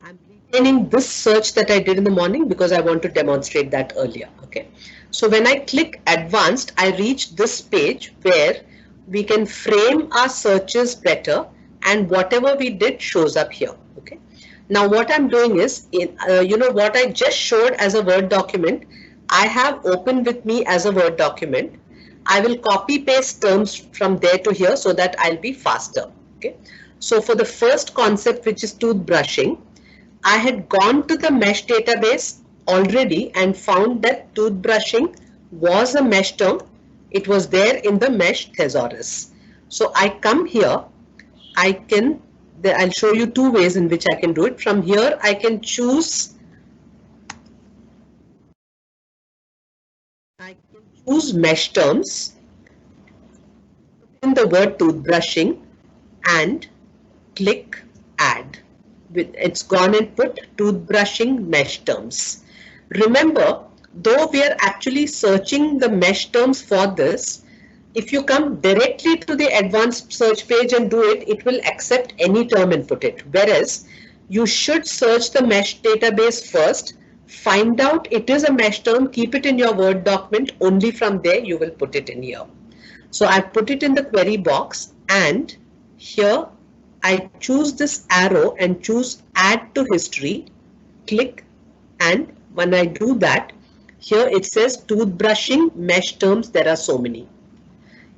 I'm retaining this search that I did in the morning because I want to demonstrate that earlier. Okay. So when I click advanced, I reach this page where we can frame our searches better, and whatever we did shows up here. Okay. Now what I'm doing is, what I just showed as a Word document, I have open with me as a Word document. I will copy paste terms from there to here so that I'll be faster. Okay. So for the first concept, which is toothbrushing, I had gone to the mesh database already and found that toothbrushing was a mesh term. It was there in the mesh thesaurus. So I come here, I'll show you two ways in which I can do it. From here, I can choose mesh terms. in the word toothbrushing and click add. It's gone and put toothbrushing mesh terms. Remember, though we are actually searching the mesh terms for this, if you come directly to the advanced search page and do it, it will accept any term and put it. Whereas you should search the mesh database first, find out it is a mesh term, keep it in your Word document, only from there you will put it in here. So I put it in the query box, and here I choose this arrow and choose add to history, click, and when I do that, here it says toothbrushing mesh terms, there are so many.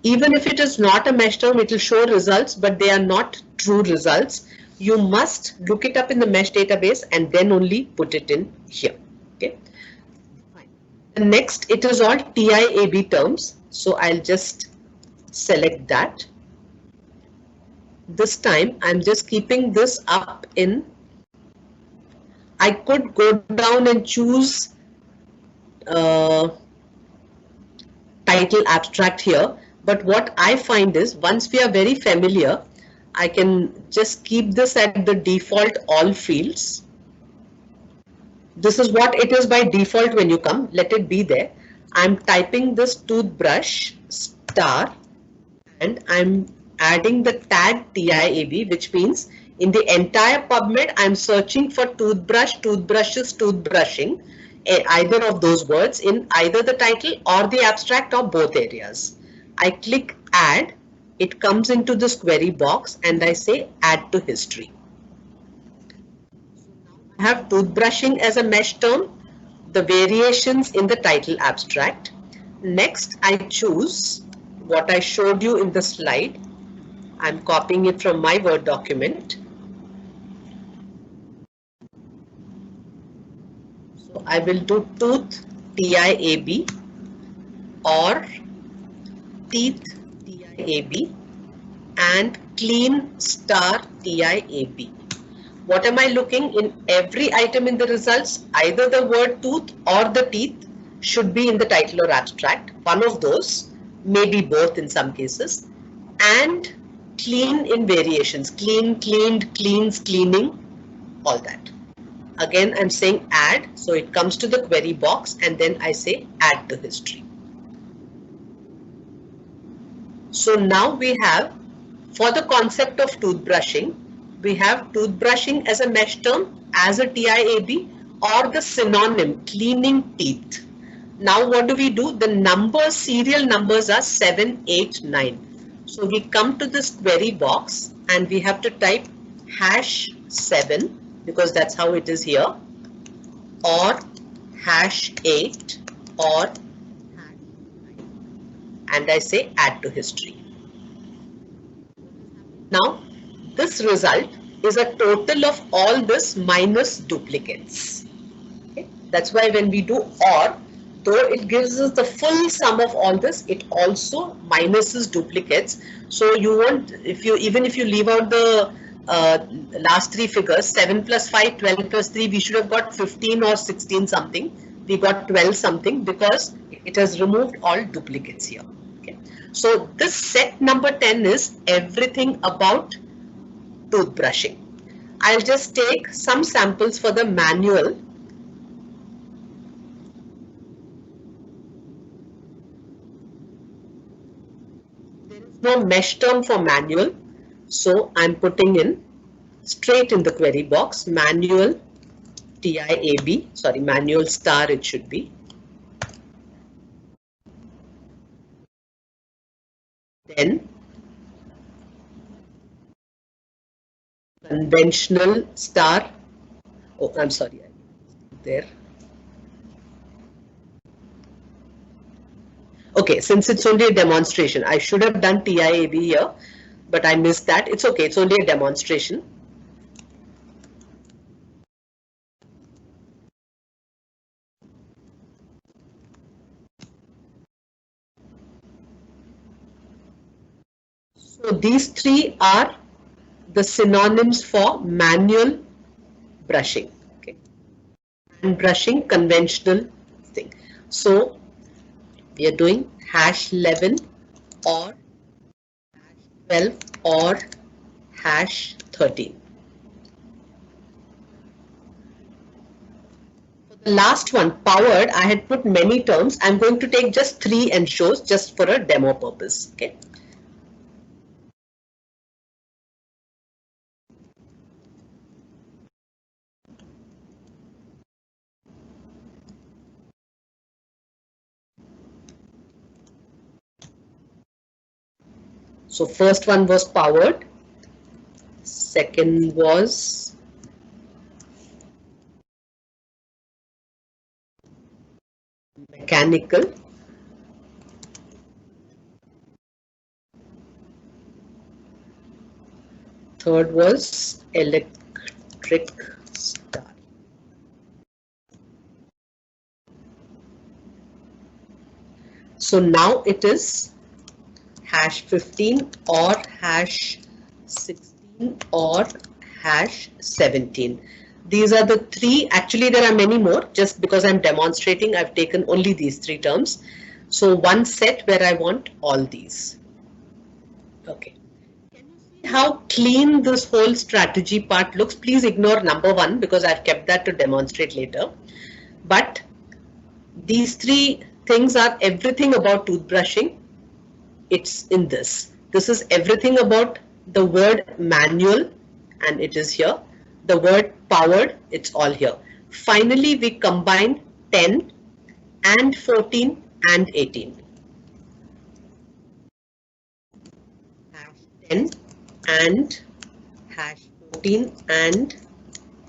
Even if it is not a mesh term, it will show results, but they are not true results. You must look it up in the mesh database and then only put it in here. Okay. And next, it is all TIAB terms. So I'll just select that. This time I'm just keeping this up in. I could go down and choose title abstract here. But what I find is once we are very familiar, I can just keep this at the default all fields. This is what it is by default when you come. Let it be there. I'm typing this toothbrush star and I'm adding the tag TIAB, which means in the entire PubMed, I'm searching for toothbrush, toothbrushes, toothbrushing, either of those words in either the title or the abstract or both areas. I click add, it comes into this query box and I say add to history. I have toothbrushing as a mesh term, the variations in the title abstract. Next, I choose what I showed you in the slide. I'm copying it from my Word document. So I will do tooth TIAB or teeth TIAB and clean star TIAB. What am I looking in every item in the results? Either the word tooth or the teeth should be in the title or abstract. One of those, maybe both in some cases, and clean in variations. Clean, cleaned, cleans, cleaning, all that. Again, I'm saying add, so it comes to the query box and then I say add to history. So now we have, for the concept of toothbrushing, we have toothbrushing as a mesh term, as a TIAB, or the synonym cleaning teeth. Now what do we do? The numbers, serial numbers are 7, 8, 9. So we come to this query box and we have to type #7 because that's how it is here, or #8 or #9, and I say add to history. Now this result is a total of all this minus duplicates. Okay? That's why when we do OR, though it gives us the full sum of all this, it also minuses duplicates. So you won't, even if you leave out the last three figures, 7 plus 5, 12 plus 3, we should have got 15 or 16 something. We got 12 something because it has removed all duplicates here. Okay. So this set number 10 is everything about toothbrushing. I'll just take some samples for the manual. There is no mesh term for manual, so I'm putting in straight in the query box manual TIAB, sorry, manual star it should be. Then conventional star. Oh, I'm sorry, there. Okay, since it's only a demonstration, I should have done TIAB here, but I missed that. It's okay, it's only a demonstration. So these three are the synonyms for manual brushing. Okay, and brushing, conventional thing. So we are doing #11 or 12 or hash 13. The last one, powered, I had put many terms. I'm going to take just 3 and shows just for a demo purpose. Okay. So first one was powered. Second was mechanical. Third was electric star. So now it is hash 15 or hash 16 or hash 17. These are the 3. Actually, there are many more. Just because I'm demonstrating, I've taken only these 3 terms. So one set where I want all these. Okay. Can you see how clean this whole strategy part looks? Please ignore number 1 because I've kept that to demonstrate later. But these 3 things are everything about toothbrushing. It's in this. This is everything about the word manual, and it is here. The word powered, it's all here. Finally, we combine 10 and 14 and 18. Hash 10 and hash 14 and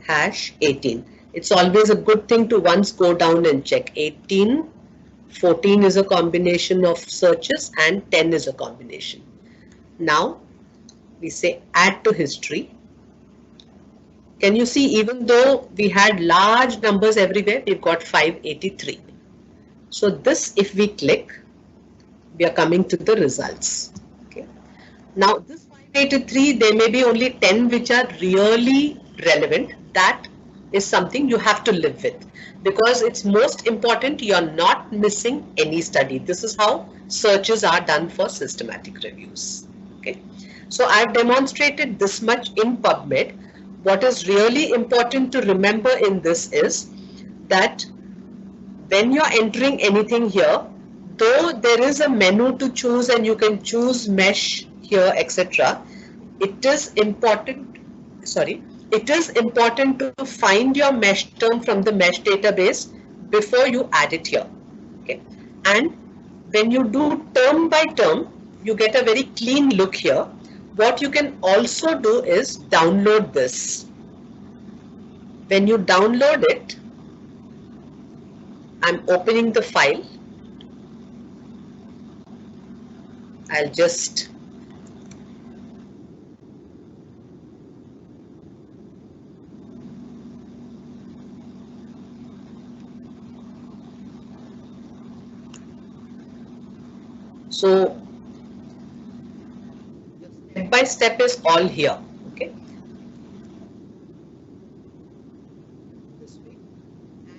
hash 18. It's always a good thing to once go down and check. 18, 14 is a combination of searches and 10 is a combination. Now we say add to history. Can you see, even though we had large numbers everywhere, we've got 583. So this, if we click, we are coming to the results. Okay. Now this 583, there may be only 10 which are really relevant. That is something you have to live with, because it's most important you're not missing any study. This is how searches are done for systematic reviews. Okay. So I've demonstrated this much in PubMed. What is really important to remember in this is that when you're entering anything here, though there is a menu to choose and you can choose mesh here, etc., it is important to find your mesh term from the mesh database before you add it here. Okay. And when you do term by term, you get a very clean look here. What you can also do is download this. When you download it, I'm opening the file. I'll just so step by step is all here. Okay. This way.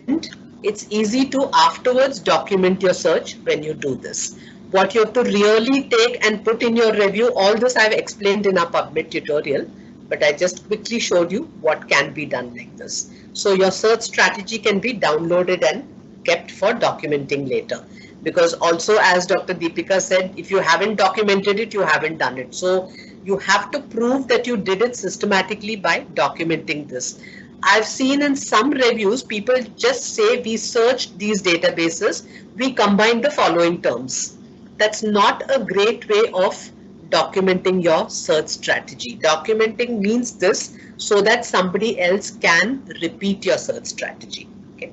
And it's easy to afterwards document your search when you do this. What you have to really take and put in your review, all this I've explained in our PubMed tutorial, but I just quickly showed you what can be done like this. So your search strategy can be downloaded and kept for documenting later. Because also, as Dr. Deepika said, if you haven't documented it, you haven't done it. So you have to prove that you did it systematically by documenting this. I've seen in some reviews, people just say we searched these databases, we combined the following terms. That's not a great way of documenting your search strategy. Documenting means this so that somebody else can repeat your search strategy. Okay.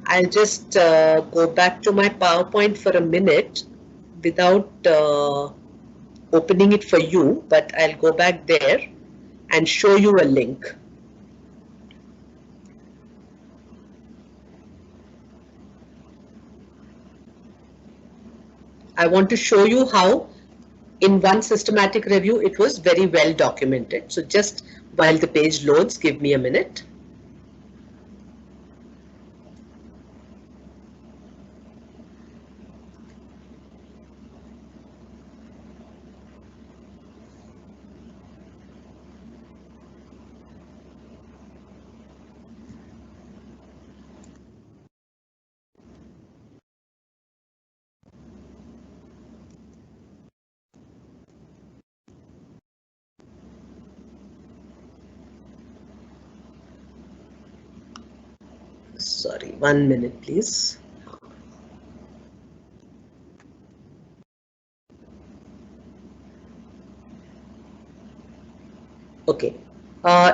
I'll just go back to my PowerPoint for a minute without opening it for you, but I'll go back there and show you a link. I want to show you how in one systematic review it was very well documented. So just while the page loads, give me a minute. Sorry, 1 minute, please. Okay.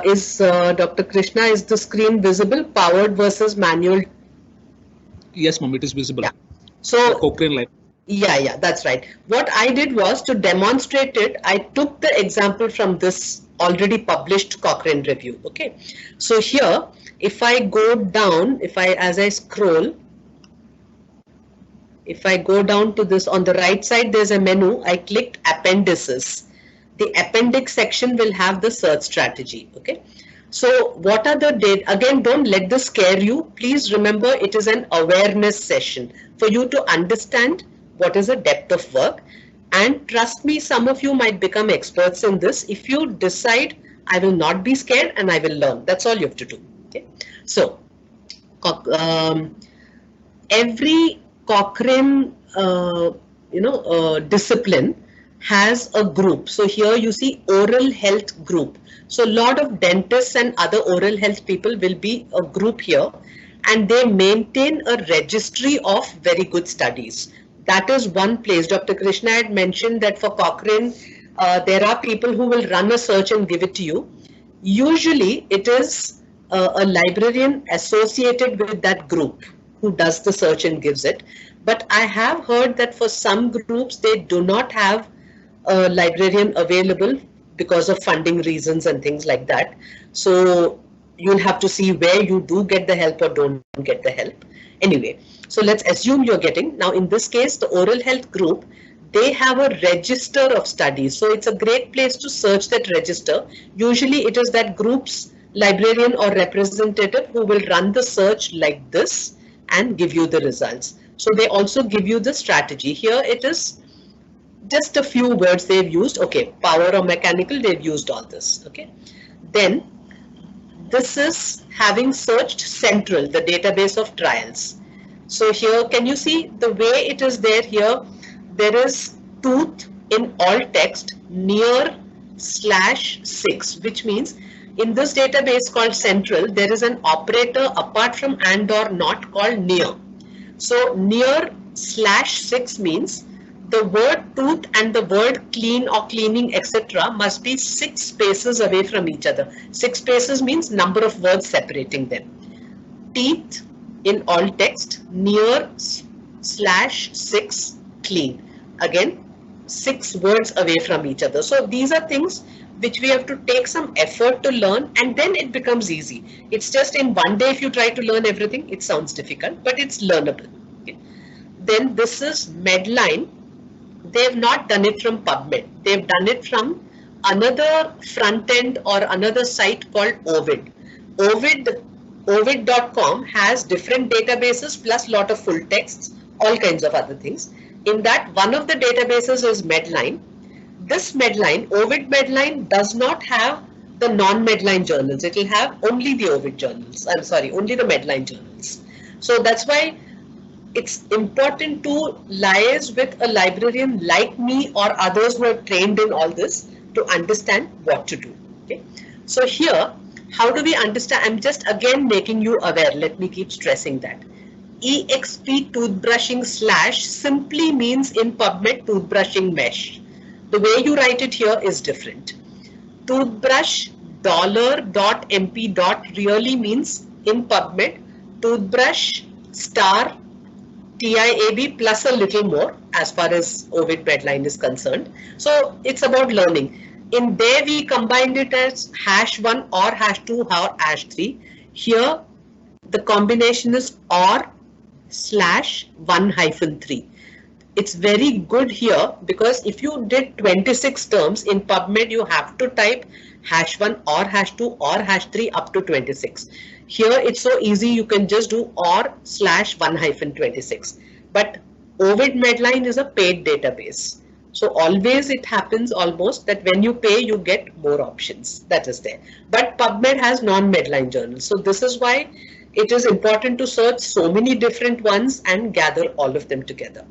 Is Dr. Krishna, is the screen visible? Powered versus manual? Yes, ma'am, it is visible. Yeah. So Cochrane Live. Yeah, that's right. What I did was, to demonstrate it, I took the example from this already published Cochrane review. Okay. So here, if I go down, as I scroll, if I go down to this, on the right side, there's a menu. I clicked appendices. The appendix section will have the search strategy. Okay. So what are the data? Again, don't let this scare you. Please remember, it is an awareness session for you to understand what is the depth of work. And trust me, some of you might become experts in this if you decide, I will not be scared and I will learn. That's all you have to do. Okay. So every Cochrane discipline has a group. So here you see oral health group. So a lot of dentists and other oral health people will be a group here, and they maintain a registry of very good studies. That is one place. Dr. Krishna had mentioned that for Cochrane, there are people who will run a search and give it to you. Usually it is a librarian associated with that group who does the search and gives it. But I have heard that for some groups, they do not have a librarian available because of funding reasons and things like that. So you'll have to see where you do get the help or don't get the help. Anyway, so let's assume you're getting. Now in this case, the oral health group, they have a register of studies. So it's a great place to search that register. Usually it is that group's librarian or representative who will run the search like this and give you the results. So they also give you the strategy. Here it is just a few words they've used. Okay, power or mechanical, they've used all this. Okay, then this is having searched central, the database of trials. So here, can you see the way it is there here? There is tooth in alt text near /6, which means in this database called central, there is an operator apart from and or not called near. So near /6 means the word tooth and the word clean or cleaning, etc. must be 6 spaces away from each other. 6 spaces means number of words separating them. Teeth in alt text near /6 clean. Again, 6 words away from each other. So these are things which we have to take some effort to learn, and then it becomes easy. It's just in one day, if you try to learn everything, it sounds difficult, but it's learnable. Okay. Then this is Medline. They've not done it from PubMed. They've done it from another front end or another site called Ovid. Ovid.com has different databases plus lot of full texts, all kinds of other things. In that, one of the databases is Medline. This Medline, Ovid Medline, does not have the non-Medline journals. It will have only the Ovid journals. I'm sorry, only the Medline journals. So that's why it's important to liaise with a librarian like me or others who are trained in all this to understand what to do. Okay. So here, how do we understand? I'm just again making you aware. Let me keep stressing that. EXP toothbrushing / simply means in PubMed toothbrushing mesh. The way you write it here is different. Toothbrush $.mp. really means in PubMed toothbrush star TIAB plus a little more as far as Ovid Medline is concerned. So it's about learning. In there we combined it as #1 or #2 or #3. Here the combination is or /1-3. It's very good here because if you did 26 terms in PubMed, you have to type #1 or #2 or #3 up to 26. Here it's so easy, you can just do or /1-26. But Ovid Medline is a paid database. So always it happens almost that when you pay, you get more options. That is there. But PubMed has non-Medline journals. So this is why it is important to search so many different ones and gather all of them together.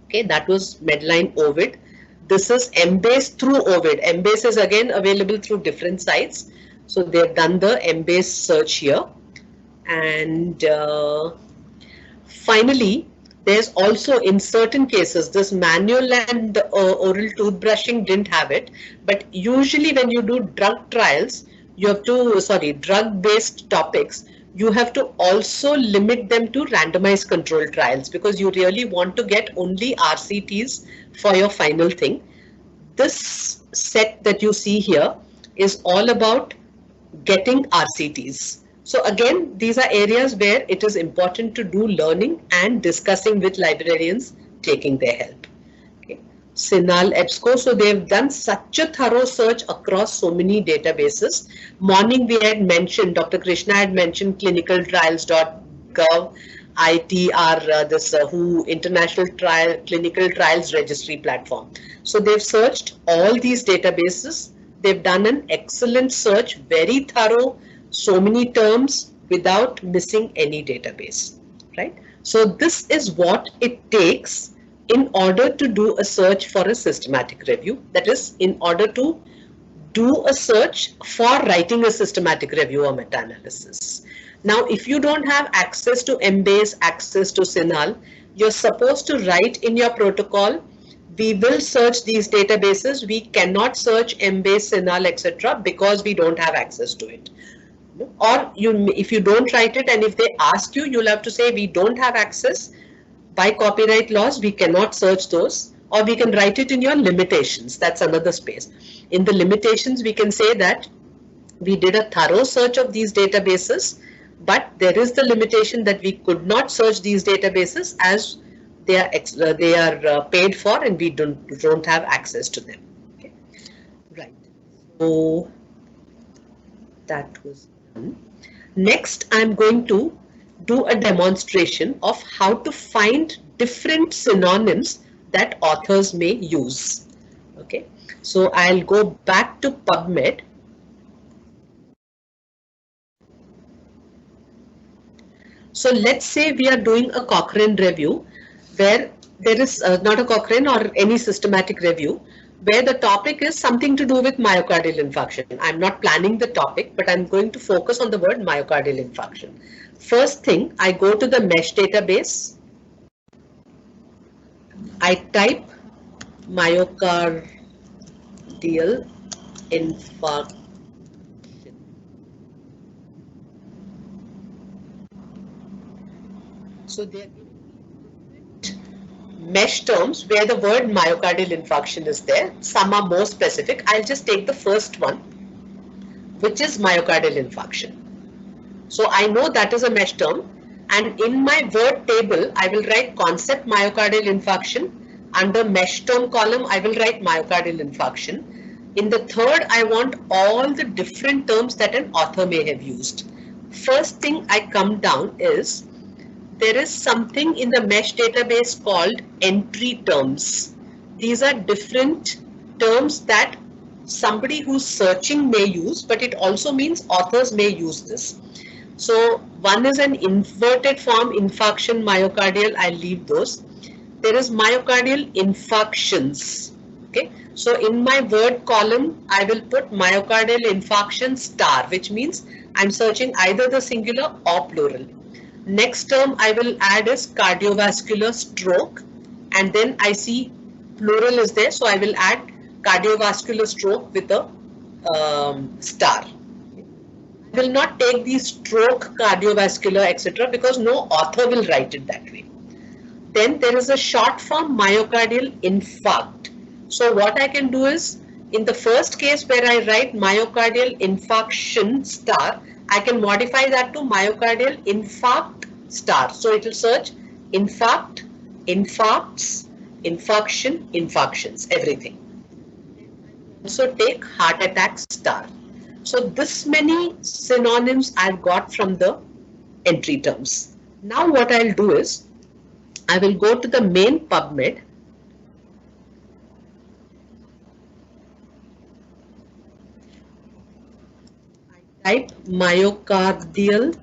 Okay, that was Medline Ovid. This is Embase through Ovid. Embase is again available through different sites. So they've done the Embase search here. And finally, there's also in certain cases, this manual and oral toothbrushing didn't have it, but usually when you do drug trials, you have to, sorry, drug-based topics, you have to also limit them to randomized control trials because you really want to get only RCTs for your final thing. This set that you see here is all about getting RCTs. So again, these are areas where it is important to do learning and discussing with librarians, taking their help. Okay. CINAHL, EBSCO, so they've done such a thorough search across so many databases. Morning we had mentioned, Dr. Krishna had mentioned clinicaltrials.gov, ITR, this WHO International Clinical Trials Registry platform. So they've searched all these databases. They've done an excellent search, very thorough, so many terms without missing any database, right? So this is what it takes in order to do a search for a systematic review. That is, in order to do a search for writing a systematic review or meta-analysis. Now, if you don't have access to Embase, access to CINAHL, you're supposed to write in your protocol, we will search these databases. We cannot search Embase, CINAHL, etc. because we don't have access to it. Or if you don't write it and if they ask you, you'll have to say we don't have access. By copyright laws, we cannot search those, or we can write it in your limitations. That's another space. In the limitations, we can say that we did a thorough search of these databases, but there is the limitation that we could not search these databases as they are paid for and we don't have access to them. Okay. Right. So that was done. Next, I'm going to do a demonstration of how to find different synonyms that authors may use. Okay, so I'll go back to PubMed. So let's say we are doing a Cochrane review where there is not a Cochrane or any systematic review where the topic is something to do with myocardial infarction. I'm not planning the topic, but I'm going to focus on the word myocardial infarction. First thing, I go to the MESH database. I type myocardial infarction. So there are MESH terms where the word myocardial infarction is there. Some are more specific. I'll just take the first one, which is myocardial infarction. So I know that is a MESH term, and in my word table, I will write concept myocardial infarction. Under MESH term column, I will write myocardial infarction. In the third, I want all the different terms that an author may have used. First thing I come down is, there is something in the MESH database called entry terms. These are different terms that somebody who's searching may use, but it also means authors may use this. So one is an inverted form, infarction, myocardial, I'll leave those. There is myocardial infarctions. Okay, so in my word column, I will put myocardial infarction star, which means I'm searching either the singular or plural. Next term I will add is cardiovascular stroke, and then I see plural is there, so I will add cardiovascular stroke with a star. I will not take the stroke, cardiovascular, etc. because no author will write it that way. Then there is a short form myocardial infarct. So what I can do is, in the first case where I write myocardial infarction star, I can modify that to myocardial infarct star. So it will search infarct, infarcts, infarction, infarctions, everything. So take heart attack star. So this many synonyms I've got from the entry terms. Now what I'll do is, I will go to the main PubMed. Type myocardial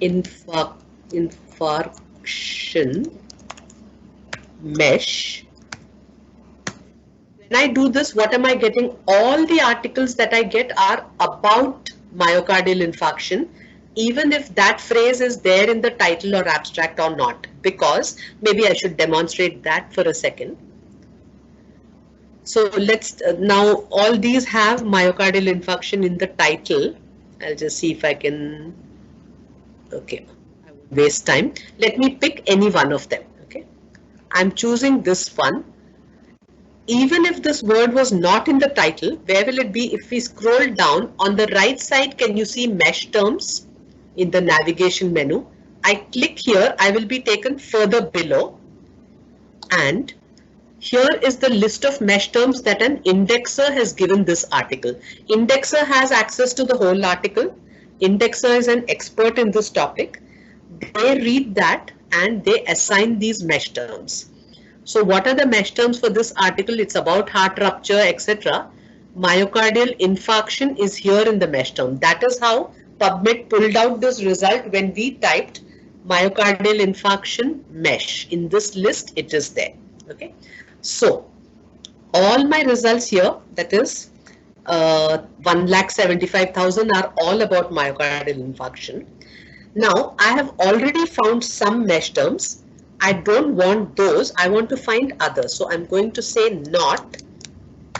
infarction MESH. When I do this, what am I getting? All the articles that I get are about myocardial infarction, even if that phrase is there in the title or abstract or not, because maybe I should demonstrate that for a second. So let's now all these have myocardial infarction in the title. I'll just see if I can. Okay, I won't waste time. Let me pick any one of them. Okay, I'm choosing this one. Even if this word was not in the title, where will it be? If we scroll down on the right side, can you see mesh terms in the navigation menu? I click here, I will be taken further below, and here is the list of mesh terms that an indexer has given this article. Indexer has access to the whole article. Indexer is an expert in this topic. They read that and they assign these mesh terms. So what are the mesh terms for this article? It's about heart rupture, etc. Myocardial infarction is here in the mesh term. That is how PubMed pulled out this result when we typed myocardial infarction mesh. In this list, it is there. Okay. So all my results here, that is 1,75,000, are all about myocardial infarction. Now I have already found some mesh terms. I don't want those, I want to find others. So I'm going to say not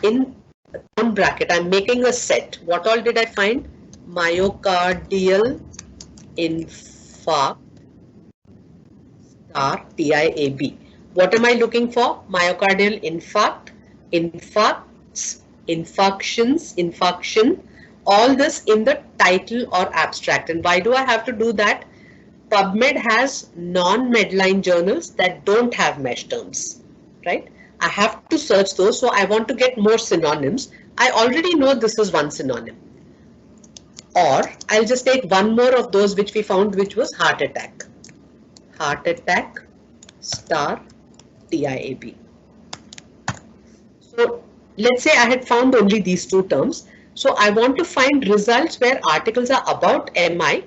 in round bracket. I'm making a set. What all did I find? Myocardial infarct star TIAB. What am I looking for? Myocardial infarct, infarcts, infarctions, infarction, all this in the title or abstract. And why do I have to do that? PubMed has non-Medline journals that don't have mesh terms, right? I have to search those, so I want to get more synonyms. I already know this is one synonym. Or I'll just take one more of those which we found, which was heart attack. Heart attack star TIAB. So let's say I had found only these two terms. So I want to find results where articles are about MI,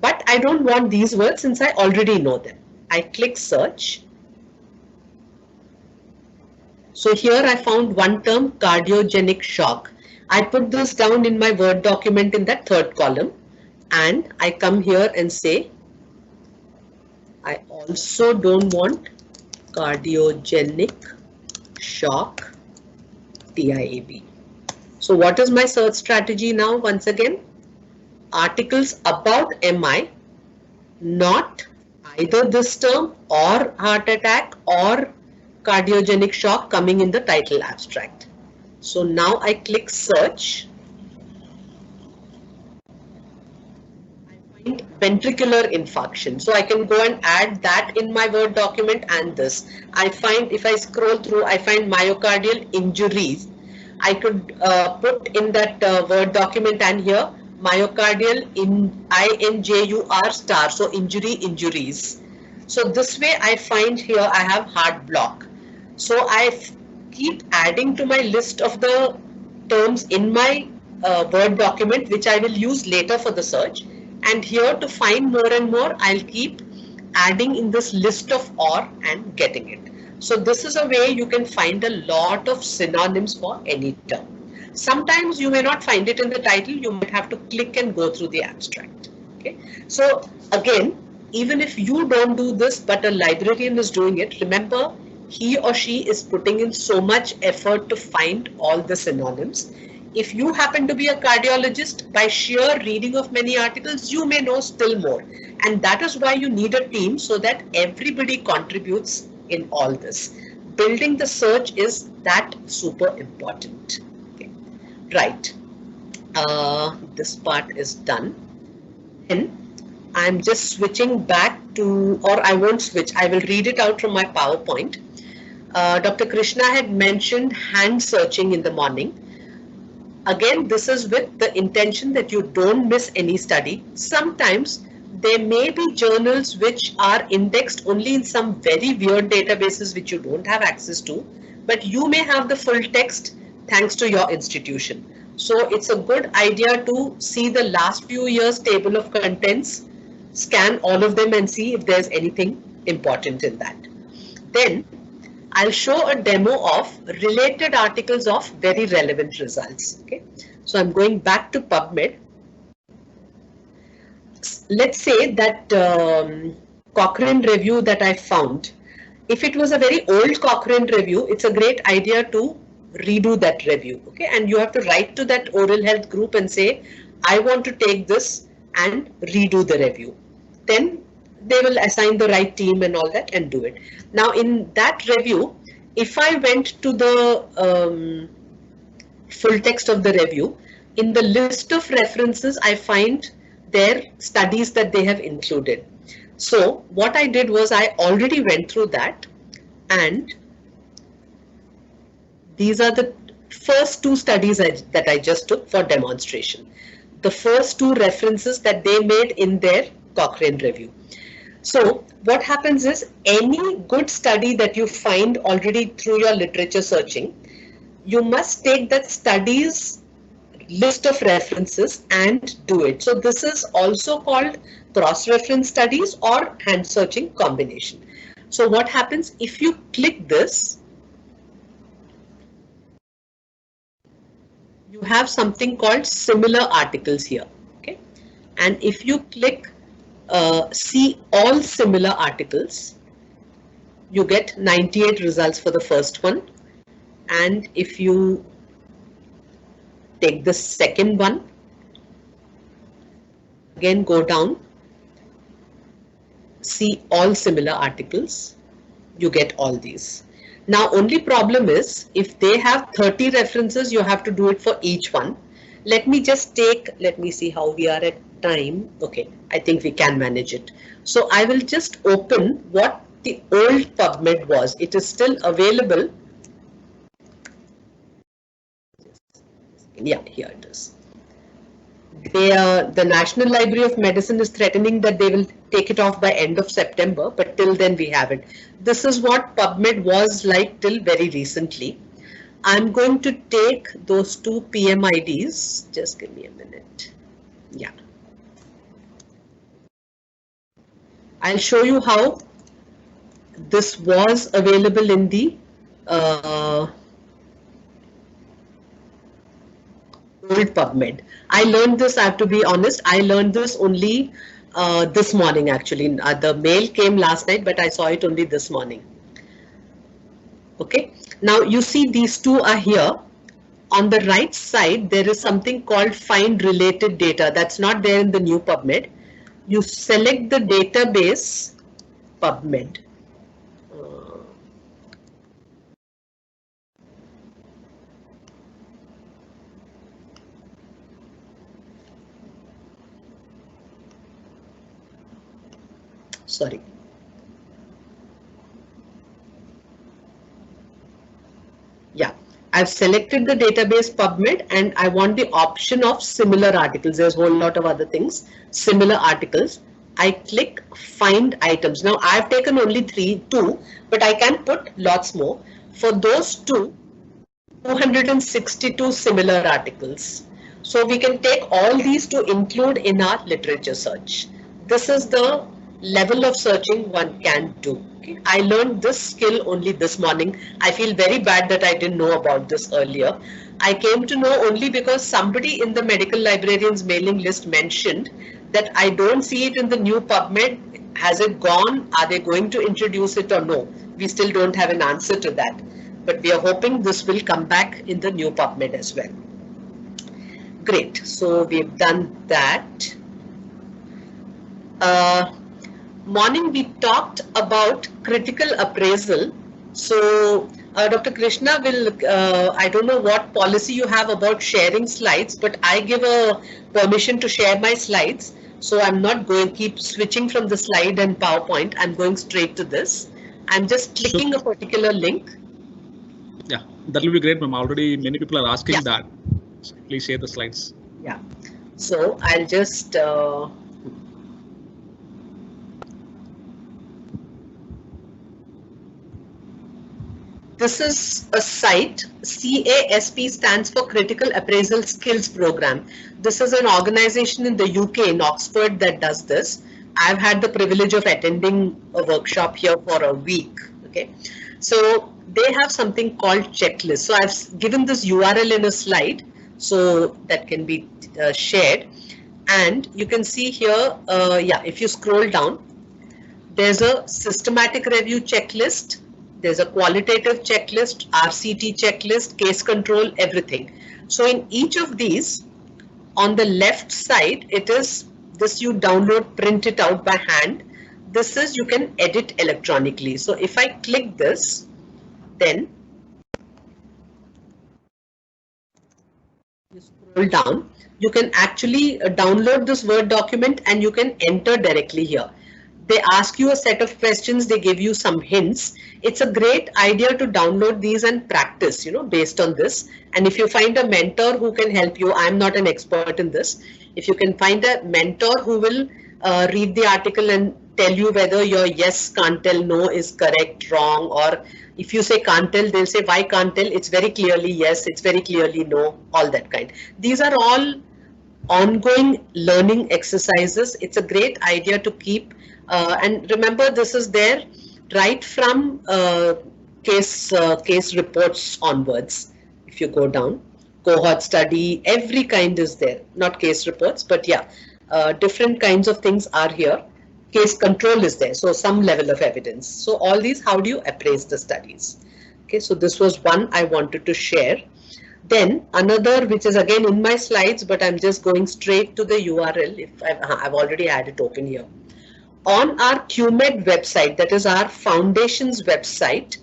but I don't want these words since I already know them. I click search. So here I found one term, cardiogenic shock. I put this down in my Word document in that third column, and I come here and say, I also don't want cardiogenic shock TIAB. So what is my search strategy now? Once again, articles about MI, not either this term or heart attack or cardiogenic shock coming in the title abstract. So now I click search. I find ventricular infarction. So I can go and add that in my Word document and this. I find, if I scroll through, I find myocardial injuries. I could put in that Word document and here myocardial in INJUR star, so injuries. So this way I find here I have heart block. So I keep adding to my list of the terms in my Word document, which I will use later for the search. And here to find more and more, I'll keep adding in this list of OR and getting it. So this is a way you can find a lot of synonyms for any term. Sometimes you may not find it in the title, you might have to click and go through the abstract. Okay. So again, even if you don't do this, but a librarian is doing it, remember he or she is putting in so much effort to find all the synonyms. If you happen to be a cardiologist, by sheer reading of many articles, you may know still more. And that is why you need a team so that everybody contributes in all this. Building the search is that super important. Okay. Right. This part is done. Then I'm just switching back to, or I won't switch, I will read it out from my PowerPoint. Dr. Krishna had mentioned hand searching in the morning. Again, this is with the intention that you don't miss any study. Sometimes there may be journals which are indexed only in some very weird databases which you don't have access to, but you may have the full text thanks to your institution. So it's a good idea to see the last few years table of contents, scan all of them and see if there's anything important in that. Then I'll show a demo of related articles of very relevant results. Okay, so I'm going back to PubMed. let's say that Cochrane review that I found, if it was a very old Cochrane review, it's a great idea to redo that review. Okay, and you have to write to that oral health group and say, I want to take this and redo the review. Then they will assign the right team and all that and do it. Now in that review, if I went to the full text of the review, in the list of references, I find their studies that they have included. So what I did was I already went through that, and these are the first two studies that I just took for demonstration. The first two references that they made in their Cochrane review. So what happens is, any good study that you find already through your literature searching, you must take that study's list of references and do it. So this is also called cross-reference studies or hand searching combination. So what happens if you click this, you have something called similar articles here. Okay, and if you click see all similar articles, you get 98 results for the first one. And if you take the second one, again go down, see all similar articles, you get all these. Now only problem is, if they have 30 references, you have to do it for each one. Let me just take, let me see how we are at time. Okay, I think we can manage it. So I will just open what the old PubMed was. It is still available. Yeah, here it is. The National Library of Medicine is threatening that they will take it off by end of September, but till then we have it. This is what PubMed was like till very recently. I'm going to take those two PMIDs. Just give me a minute. Yeah. I'll show you how this was available in the old PubMed. I learned this, I have to be honest, I learned this only this morning actually. The mail came last night, but I saw it only this morning. Okay, now you see these two are here. On the right side, there is something called find related data. That's not there in the new PubMed. You select the database PubMed. Sorry. Yeah, I've selected the database PubMed and I want the option of similar articles. There's a whole lot of other things, similar articles. I click find items. Now I've taken only two, but I can put lots more. For those two, 262 similar articles. So we can take all these to include in our literature search. This is the level of searching one can do. Okay. I learned this skill only this morning. I feel very bad that I didn't know about this earlier. I came to know only because somebody in the medical librarians mailing list mentioned that I don't see it in the new PubMed. Has it gone? Are they going to introduce it or no? We still don't have an answer to that. But we are hoping this will come back in the new PubMed as well. Great. So we've done that. Morning we talked about critical appraisal. So Dr. Krishna will, I don't know what policy you have about sharing slides, but I give a permission to share my slides. So I'm not going to keep switching from the slide and PowerPoint. I'm going straight to this. I'm just clicking a particular link. Yeah, that will be great, ma'am. Already many people are asking that. So please share the slides. Yeah. So I'll just this is a site. CASP stands for Critical Appraisal Skills Program. This is an organization in the UK, in Oxford, that does this. I've had the privilege of attending a workshop here for a week. Okay, so they have something called checklist. So I've given this URL in a slide so that can be shared. And you can see here, yeah, if you scroll down, there's a systematic review checklist, there's a qualitative checklist, RCT checklist, case control, everything. So in each of these, on the left side, it is this you download, print it out by hand. This is you can edit electronically. So if I click this, then you scroll down, you can actually download this Word document and you can enter directly here. They ask you a set of questions, they give you some hints. It's a great idea to download these and practice, based on this. And if you find a mentor who can help you, I'm not an expert in this. If you can find a mentor who will read the article and tell you whether your yes, can't tell, no is correct, wrong, or if you say can't tell, they'll say why can't tell. It's very clearly yes, it's very clearly no, all that kind. These are all ongoing learning exercises. It's a great idea to keep. And remember, this is there right from case reports onwards. If you go down, cohort study, every kind is there. Not case reports, but yeah, different kinds of things are here. Case control is there, so some level of evidence. So all these, how do you appraise the studies? Okay, so this was one I wanted to share. Then another, which is again in my slides, but I'm just going straight to the URL. If I've already had it open here. On our QMed website, that is our foundation's website,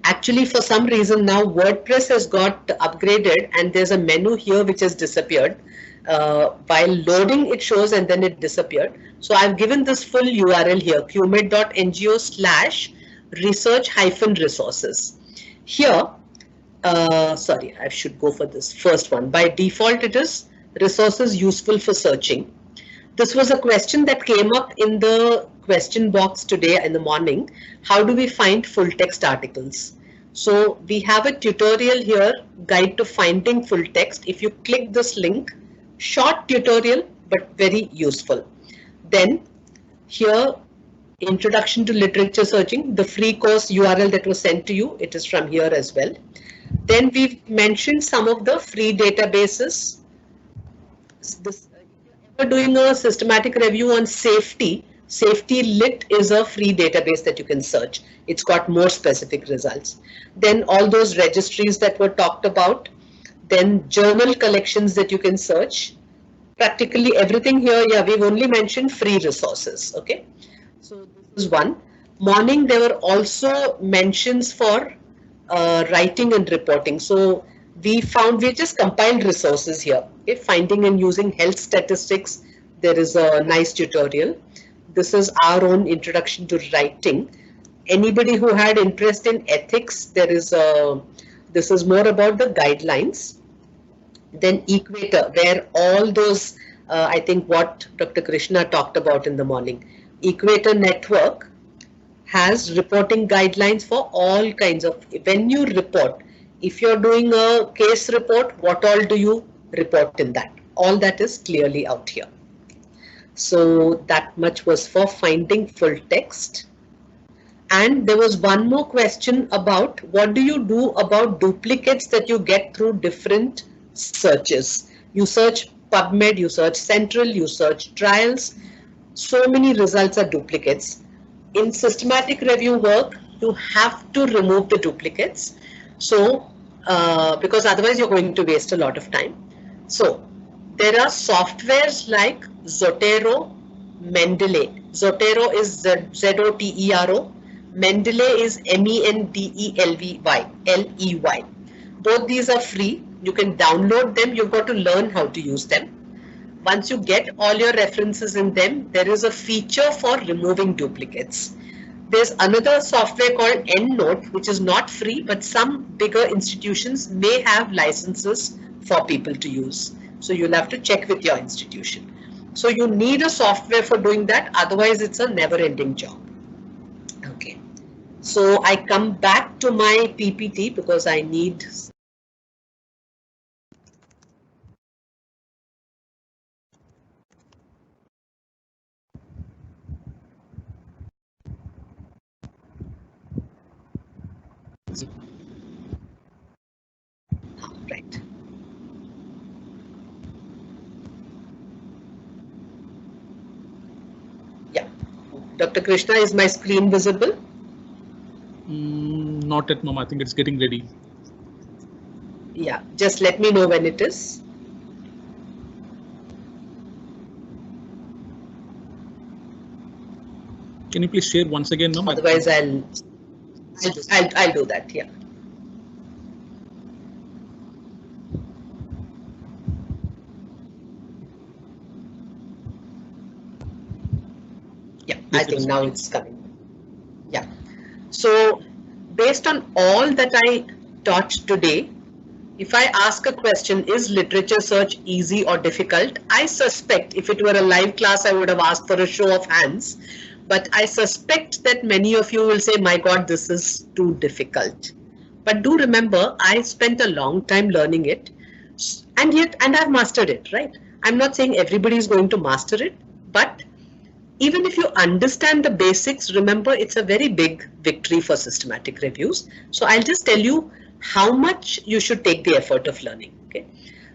actually for some reason now WordPress has got upgraded and there's a menu here which has disappeared. While loading it shows and then it disappeared. So I've given this full URL here, qmed.ngo/research-resources. Here, sorry, I should go for this first one. By default, it is resources useful for searching. This was a question that came up in the question box today in the morning. How do we find full text articles? So we have a tutorial here, guide to finding full text. If you click this link, short tutorial, but very useful. Then here, introduction to literature searching, the free course URL that was sent to you, it is from here as well. Then we've mentioned some of the free databases. This, we're doing a systematic review on safety. Safety Lit is a free database that you can search. It's got more specific results. Then all those registries that were talked about. Then journal collections that you can search. Practically everything here, yeah, we've only mentioned free resources. Okay, so this is one. Morning, there were also mentions for writing and reporting. So we just compiled resources here. Okay, finding and using health statistics. There is a nice tutorial. This is our own introduction to writing. Anybody who had interest in ethics, there is this is more about the guidelines. Then Equator, where all those, I think what Dr. Krishna talked about in the morning. Equator Network has reporting guidelines for all kinds of, when you report, if you're doing a case report, what all do you report in that? All that is clearly out here. So that much was for finding full text. And there was one more question about what do you do about duplicates that you get through different searches. You search PubMed, you search Central, you search trials. So many results are duplicates. In systematic review work, you have to remove the duplicates. So, because otherwise you're going to waste a lot of time. So, there are softwares like Zotero, Mendeley. Zotero is Z-O-T-E-R-O. Mendeley is M-E-N-D-E-L-E-Y. Both these are free. You can download them. You've got to learn how to use them. Once you get all your references in them, there is a feature for removing duplicates. There's another software called EndNote, which is not free, but some bigger institutions may have licenses for people to use. So you'll have to check with your institution. So you need a software for doing that. Otherwise, it's a never-ending job. Okay. So I come back to my PPT because I need. Right. Dr. Krishna, is my screen visible? Not at mom. I think it's getting ready. Yeah, just let me know when it is. Can you please share once again, ma'am? Otherwise, I'll do that. Yeah. Yeah, I think now it's coming. Yeah. So based on all that I taught today, if I ask a question, is literature search easy or difficult? I suspect if it were a live class, I would have asked for a show of hands. But I suspect that many of you will say, my God, this is too difficult. But do remember, I spent a long time learning it, and I've mastered it, right? I'm not saying everybody is going to master it, but even if you understand the basics, remember it's a very big victory for systematic reviews. So I'll just tell you how much you should take the effort of learning. Okay.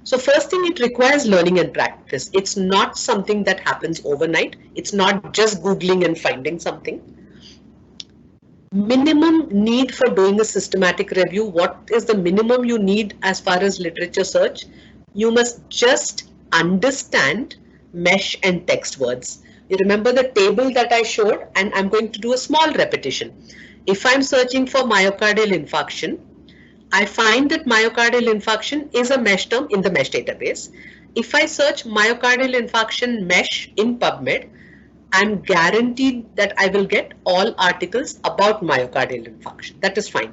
So first thing, it requires learning and practice. It's not something that happens overnight. It's not just Googling and finding something. Minimum need for doing a systematic review. What is the minimum you need as far as literature search? You must just understand mesh and text words. You remember the table that I showed, and I'm going to do a small repetition. If I'm searching for myocardial infarction, I find that myocardial infarction is a mesh term in the mesh database. If I search myocardial infarction mesh in PubMed, I'm guaranteed that I will get all articles about myocardial infarction. That is fine.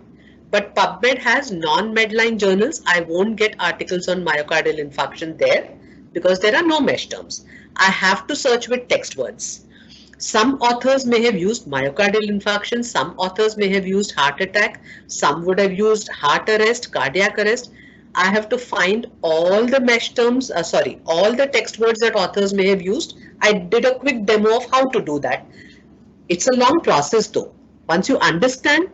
But PubMed has non-Medline journals. I won't get articles on myocardial infarction there because there are no mesh terms. I have to search with text words. Some authors may have used myocardial infarction, some authors may have used heart attack, some would have used heart arrest, cardiac arrest. I have to find all the mesh terms, all the text words that authors may have used. I did a quick demo of how to do that. It's a long process though. Once you understand,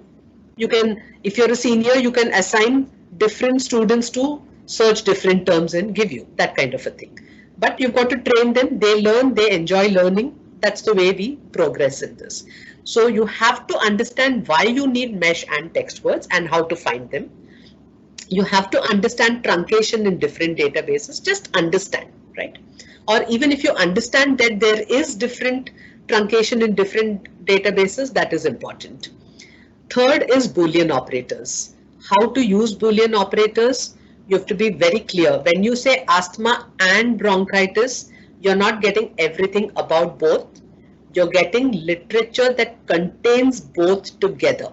you can, if you're a senior, you can assign different students to search different terms and give you that kind of a thing. But you've got to train them, they learn, they enjoy learning. That's the way we progress in this. So you have to understand why you need mesh and text words and how to find them. You have to understand truncation in different databases, just understand, right? Or even if you understand that there is different truncation in different databases, that is important. Third is Boolean operators. How to use Boolean operators? You have to be very clear. When you say asthma and bronchitis, you're not getting everything about both. You're getting literature that contains both together.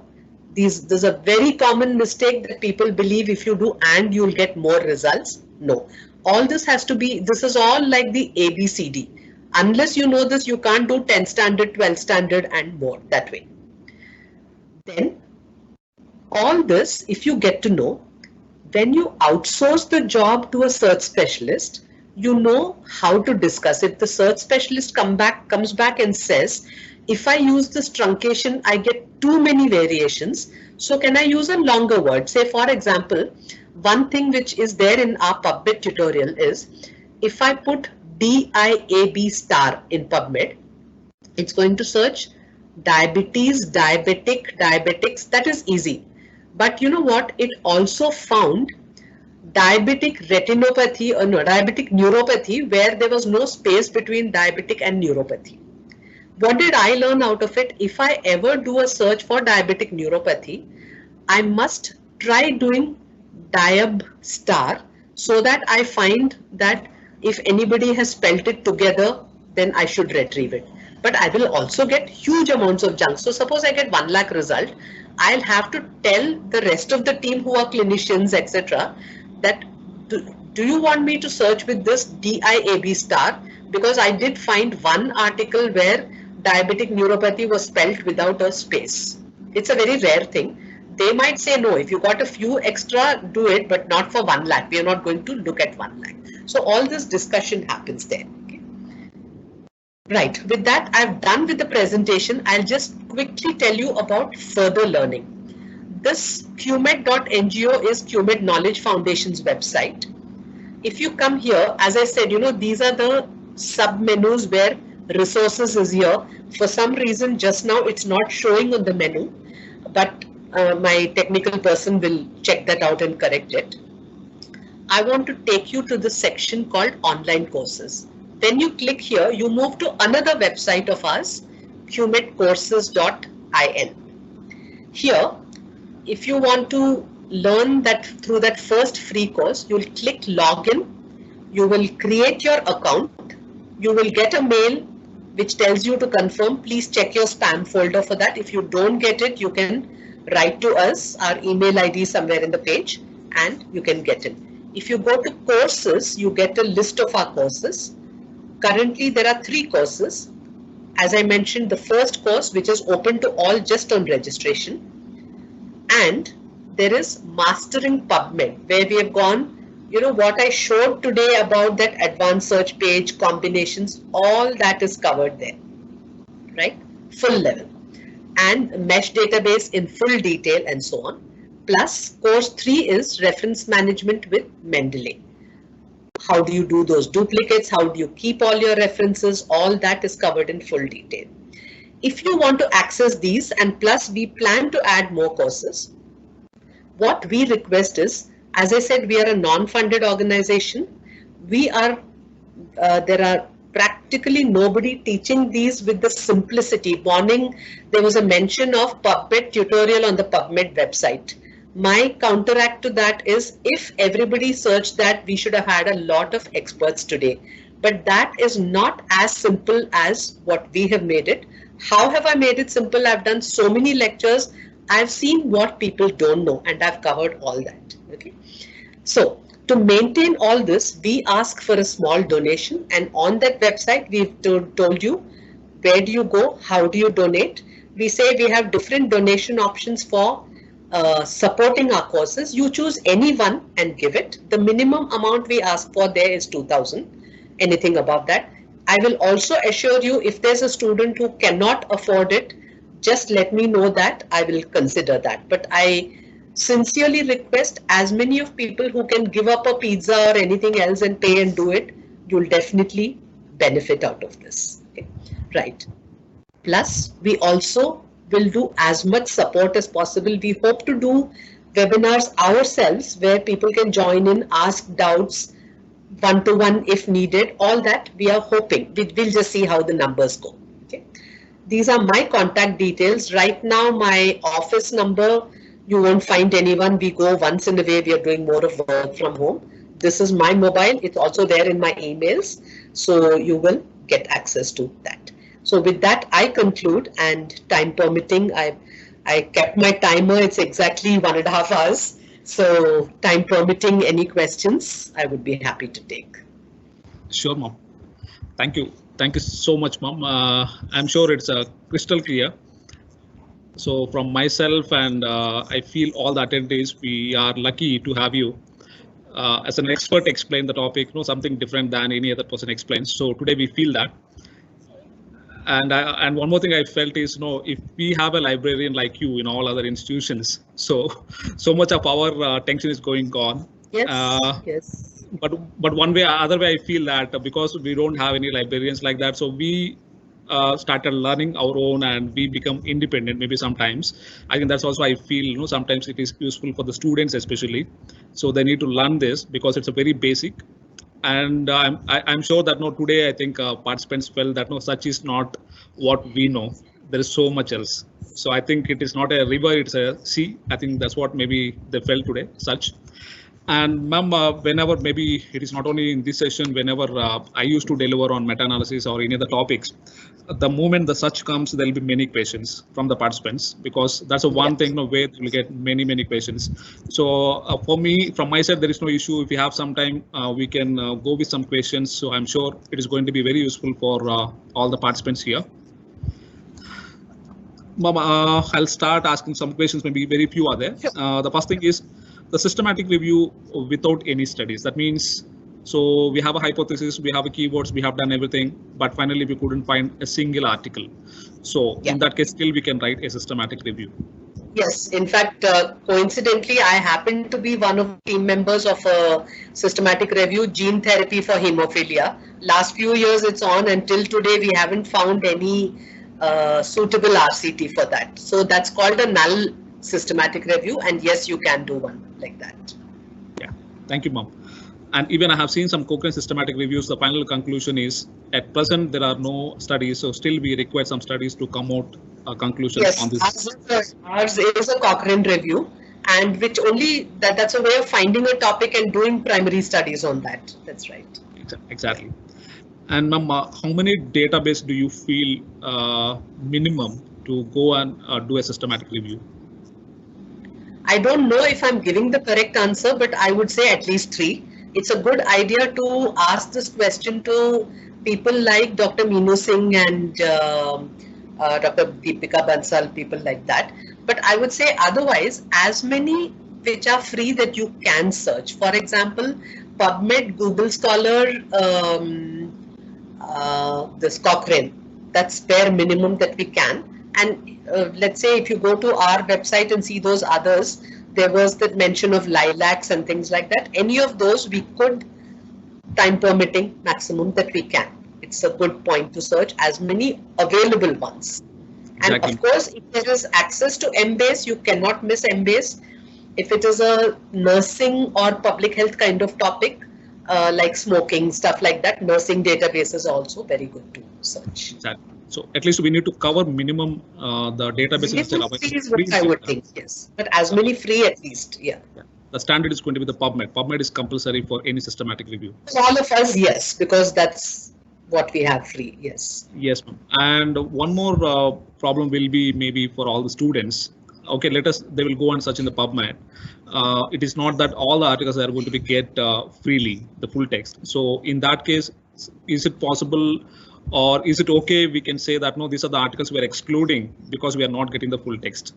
There's a very common mistake that people believe if you do and you'll get more results. No, all this has to be, this is all like the ABCD. Unless you know this, you can't do 10 standard, 12 standard and more that way. Then all this, if you get to know, when you outsource the job to a search specialist, you know how to discuss it. The search specialist comes back and says, if I use this truncation, I get too many variations. So can I use a longer word? Say, for example, one thing which is there in our PubMed tutorial is, if I put DIAB star in PubMed, it's going to search diabetes, diabetic, diabetics. That is easy. But you know what? It also found diabetic retinopathy or no, diabetic neuropathy, where there was no space between diabetic and neuropathy. What did I learn out of it? If I ever do a search for diabetic neuropathy, I must try doing diab star so that I find that if anybody has spelt it together, then I should retrieve it. But I will also get huge amounts of junk. So suppose I get 1 lakh result, I'll have to tell the rest of the team who are clinicians, etc., that do you want me to search with this DIAB star? Because I did find one article where diabetic neuropathy was spelled without a space. It's a very rare thing. They might say, no, if you got a few extra, do it, but not for 1 lakh. We are not going to look at 1 lakh. So all this discussion happens there. Okay. Right, with that, I've done with the presentation. I'll just quickly tell you about further learning. This QMed.ngo is QMed Knowledge Foundation's website. If you come here, as I said, you know, these are the sub menus where resources is here. For some reason, just now it's not showing on the menu, but my technical person will check that out and correct it. I want to take you to the section called online courses. When you click here, you move to another website of ours, QMETcourses.in. Here, if you want to learn that through that first free course, you'll click login. You will create your account. You will get a mail which tells you to confirm. Please check your spam folder for that. If you don't get it, you can write to us. Our email ID is somewhere in the page and you can get it. If you go to courses, you get a list of our courses. Currently, there are 3 courses. As I mentioned, the first course, which is open to all just on registration. And there is Mastering PubMed, where we have gone, what I showed today about that advanced search page, combinations, all that is covered there, right? Full level. And mesh database in full detail and so on. Plus, course 3 is reference management with Mendeley. How do you do those duplicates? How do you keep all your references? All that is covered in full detail. If you want to access these, and plus we plan to add more courses, what we request is, as I said, we are a non-funded organization. There are practically nobody teaching these with the simplicity. Morning, there was a mention of PubMed tutorial on the PubMed website. My counteract to that is, if everybody searched that, we should have had a lot of experts today. But that is not as simple as what we have made it. How have I made it simple? I've done so many lectures. I've seen what people don't know and I've covered all that. Okay. So to maintain all this, we ask for a small donation, and on that website, we've told you where do you go, how do you donate. We say we have different donation options for supporting our courses. You choose any one and give it. The minimum amount we ask for there is 2,000. Anything above that. I will also assure you, if there's a student who cannot afford it, just let me know that. I will consider that. But I sincerely request as many of people who can give up a pizza or anything else and pay and do it, you'll definitely benefit out of this. Okay. Right. Plus, we also will do as much support as possible. We hope to do webinars ourselves where people can join in, ask doubts, one-to-one if needed. All that we are hoping. We'll just see how the numbers go. Okay. These are my contact details. Right now, my office number, you won't find anyone. We go once in a way. We are doing more of work from home. This is my mobile. It's also there in my emails. So you will get access to that. So with that, I conclude, and time permitting, I kept my timer. It's exactly 1.5 hours. So time permitting, any questions, I would be happy to take. Sure, Mom. Thank you. Thank you so much, Mom. I'm sure it's crystal clear. So from myself and I feel all the attendees, we are lucky to have you as an expert explain the topic, something different than any other person explains. So today we feel that. And one more thing I felt is, if we have a librarian like you in all other institutions, so much of our attention is going on. Yes. Yes. But one way, other way, I feel that because we don't have any librarians like that, so we started learning our own and we become independent. Maybe sometimes I think that's also I feel, sometimes it is useful for the students especially. So they need to learn this because it's a very basic. And I'm sure that today I think participants felt that such is not what we know. There is so much else. So I think it is not a river, it's a sea. I think that's what maybe they felt today, such. And ma'am, whenever maybe it is not only in this session, whenever I used to deliver on meta-analysis or any other topics, the moment the such comes, there will be many questions from the participants, because that's a one thing where you will get many questions. So for me, from my side, there is no issue. If you have some time, we can go with some questions. So I'm sure it is going to be very useful for all the participants here. Ma'am, I'll start asking some questions. Maybe very few are there. Sure. The first thing is the systematic review without any studies. That means, so we have a hypothesis, we have a keywords, we have done everything, but finally we couldn't find a single article. So in that case, still we can write a systematic review. Yes, in fact, coincidentally, I happen to be one of the team members of a systematic review, gene therapy for hemophilia. last few years it's on, until today we haven't found any suitable RCT for that. So that's called a null systematic review, and yes, you can do one like that. Yeah, thank you, ma'am. And even I have seen some Cochrane systematic reviews. The final conclusion is at present there are no studies, so still we require some studies to come out a conclusion on this. Ours is a Cochrane review, and which only that's a way of finding a topic and doing primary studies on that. That's right. Exactly. And ma'am, how many database do you feel minimum to go and do a systematic review? I don't know if I'm giving the correct answer, but I would say at least 3. It's a good idea to ask this question to people like Dr. Meenu Singh and Dr. Deepika Bansal, people like that. But I would say otherwise, as many which are free that you can search. For example, PubMed, Google Scholar, this Cochrane, that's bare minimum that we can. And let's say if you go to our website and see those others, there was the mention of lilacs and things like that. Any of those we could, time permitting, maximum that we can. It's a good point to search as many available ones. And exactly. Of course, if there is access to Embase, you cannot miss Embase. If it is a nursing or public health kind of topic, like smoking, stuff like that, nursing database is also very good to search. Exactly. So at least we need to cover minimum the databases. Free is what I would think, yes. But as many free at least, yeah. The standard is going to be the PubMed. PubMed is compulsory for any systematic review. For all of us, yes, because that's what we have free, yes. Yes, ma'am. And one more problem will be maybe for all the students. Okay, they will go and search in the PubMed. It is not that all the articles are going to be get freely, the full text. So in that case, is it possible, or is it okay we can say that no, these are the articles we are excluding because we are not getting the full text?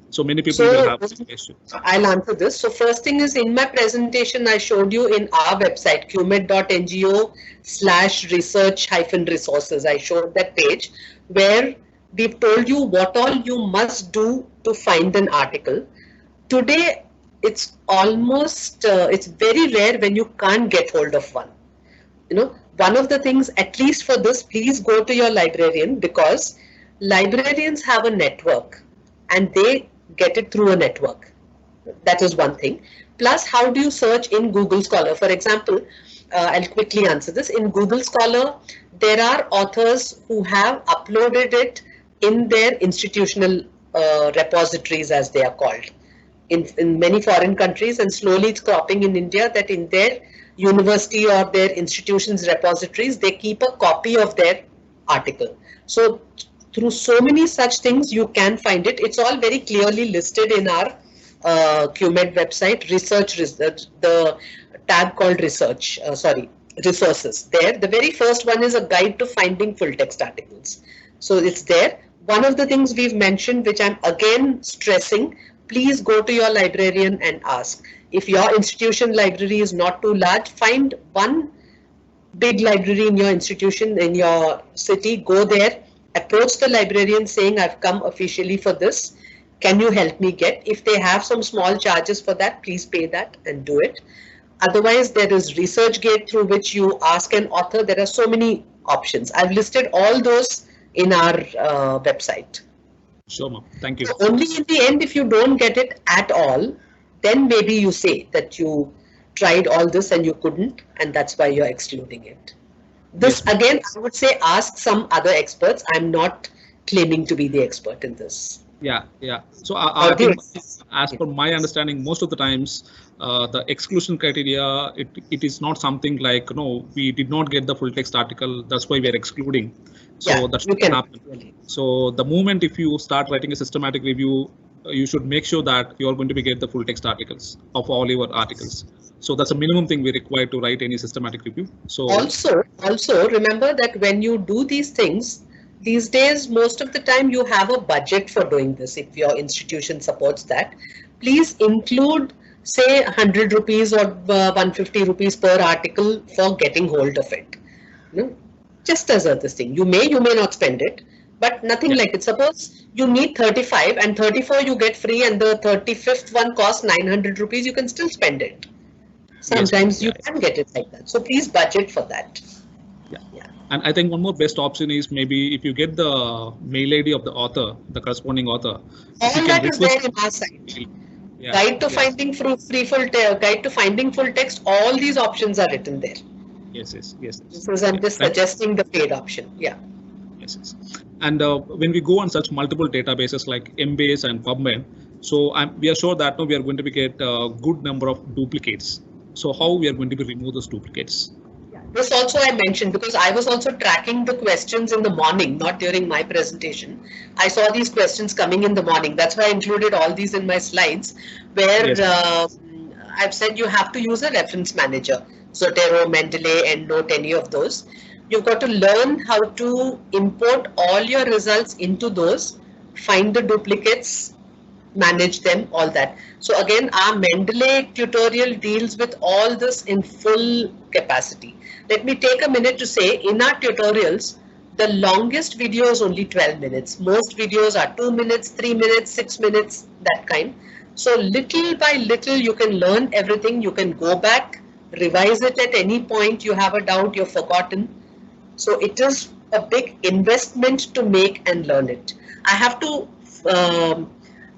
So many people will have this issue. I'll answer this. So first thing is, in my presentation, I showed you in our website, qmed.ngo/research-resources. I showed that page where we've told you what all you must do to find an article. Today, it's almost, it's very rare when you can't get hold of one. One of the things, at least for this, please go to your librarian, because librarians have a network and they get it through a network. That is one thing. Plus, how do you search in Google Scholar? For example, I'll quickly answer this. In Google Scholar, there are authors who have uploaded it in their institutional repositories, as they are called, in many foreign countries, and slowly it's cropping in India that in their university or their institution's repositories, they keep a copy of their article. So through so many such things, you can find it. It's all very clearly listed in our QMed website, the tab called resources. There, the very first one is a guide to finding full text articles. So it's there. One of the things we've mentioned, which I'm again stressing, please go to your librarian and ask. If your institution library is not too large, find one big library in your institution, in your city, go there, approach the librarian saying, I've come officially for this. Can you help me get? If they have some small charges for that, please pay that and do it. Otherwise, there is ResearchGate through which you ask an author. There are so many options. I've listed all those in our website. Sure, ma'am. Thank you. So only in the end, if you don't get it at all, then maybe you say that you tried all this and you couldn't, and that's why you're excluding it. This, yes, again, I would say ask some other experts. I'm not claiming to be the expert in this. Yeah. So I think, as per my understanding, most of the times the exclusion criteria, it is not something like, no, we did not get the full text article, that's why we are excluding. So that shouldn't happen. Really. So the moment if you start writing a systematic review, you should make sure that you are going to be get the full text articles of all your articles. So that's a minimum thing we require to write any systematic review. So also remember that when you do these things, these days, most of the time you have a budget for doing this. If your institution supports that, please include, say, 100 rupees or 150 rupees per article for getting hold of it. Just as this thing, you may not spend it, but nothing like it. Suppose you need 35 and 34 you get free, and the 35th one costs 900 rupees, you can still spend it. Sometimes you can get it like that. So please budget for that. And I think one more best option is maybe if you get the mail ID of the author, the corresponding author, if you All can that is there request. in our site. Yeah, Guide to yes, finding guide to finding full text. All these options are written there. yes, yes, yes. This is I'm just Thank suggesting the paid option. Yeah. Yes, yes. And when we go on such multiple databases like Embase and PubMed, so we are sure that now we are going to be get a good number of duplicates. So how we are going to be remove those duplicates? This also I mentioned because I was also tracking the questions in the morning, not during my presentation. I saw these questions coming in the morning. That's why I included all these in my slides, where Yes. I've said you have to use a reference manager, Zotero, Mendeley, EndNote, any of those. You've got to learn how to import all your results into those, find the duplicates, manage them, all that. So again, our Mendeley tutorial deals with all this in full capacity. Let me take a minute to say, in our tutorials, the longest video is only 12 minutes. Most videos are 2 minutes, 3 minutes, 6 minutes, that kind. So little by little, you can learn everything. You can go back, revise it at any point you have a doubt, you've forgotten. So it is a big investment to make and learn it. I have to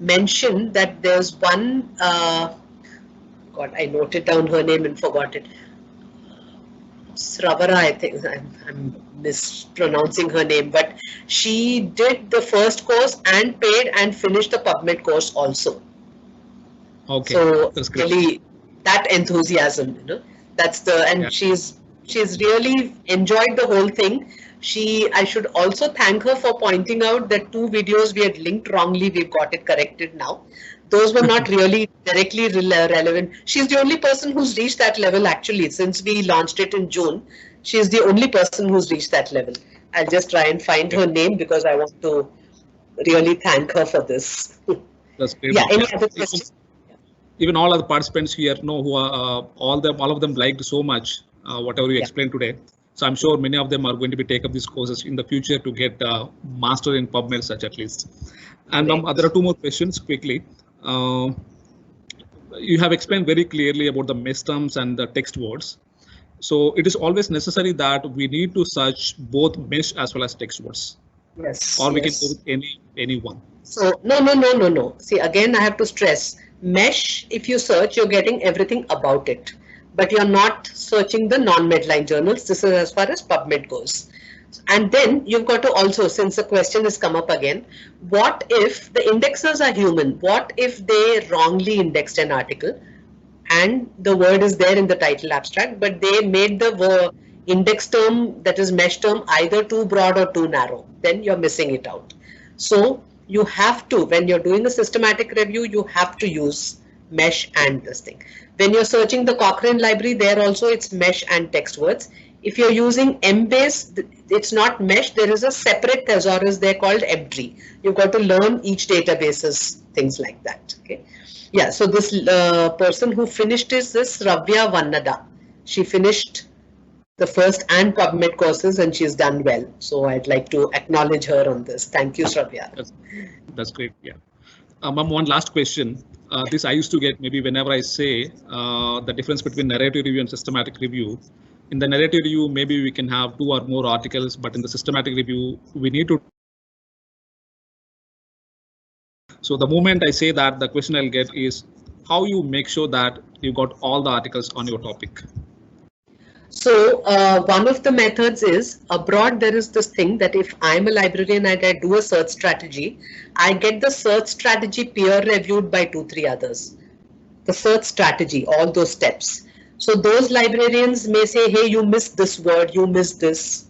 mention that there's one, God, I noted down her name and forgot it. Sravara, I think I'm mispronouncing her name, but she did the first course and paid and finished the PubMed course also. Okay. So That's great. really that enthusiasm, that's the, and Yeah. she's really enjoyed the whole thing. I should also thank her for pointing out that 2 videos we had linked wrongly, we've got it corrected now. Those were not really directly relevant. She's the only person who's reached that level actually, since we launched it in June. She's the only person who's reached that level. I'll just try and find her name because I want to really thank her for this. That's great. Yeah, any other questions? Even all other participants here know who are all of them liked so much whatever you explained today. So I'm sure many of them are going to be take up these courses in the future to get master in PubMed such at least. And there are 2 more questions quickly. You have explained very clearly about the mesh terms and the text words. So it is always necessary that we need to search both mesh as well as text words. Yes. Or we can go with any one. So no. See, again, I have to stress, mesh, if you search, you're getting everything about it, but you're not searching the non-Medline journals. This is as far as PubMed goes. And then you've got to also, since the question has come up again, what if the indexers are human? What if they wrongly indexed an article and the word is there in the title abstract, but they made the index term, that is mesh term, either too broad or too narrow? Then you're missing it out. So you have to, when you're doing a systematic review, you have to use mesh and this thing. When you're searching the Cochrane library, there also it's mesh and text words. If you're using Embase, it's not mesh. There is a separate thesaurus there called EBDRI. You've got to learn each databases, things like that. Okay. Yeah. So this person who finished is this Ravya Vannada. She finished the first and PubMed courses and she's done well. So I'd like to acknowledge her on this. Thank you, Ravya. That's great. Yeah. One last question. This I used to get maybe whenever I say the difference between narrative review and systematic review. In the narrative review, maybe we can have 2 or more articles, but in the systematic review, we need to. So the moment I say that, the question I'll get is how you make sure that you got all the articles on your topic. So one of the methods is, abroad there is this thing that if I'm a librarian and I do a search strategy, I get the search strategy peer reviewed by 2-3 others. The search strategy, all those steps. So those librarians may say, hey, you missed this word, you missed this,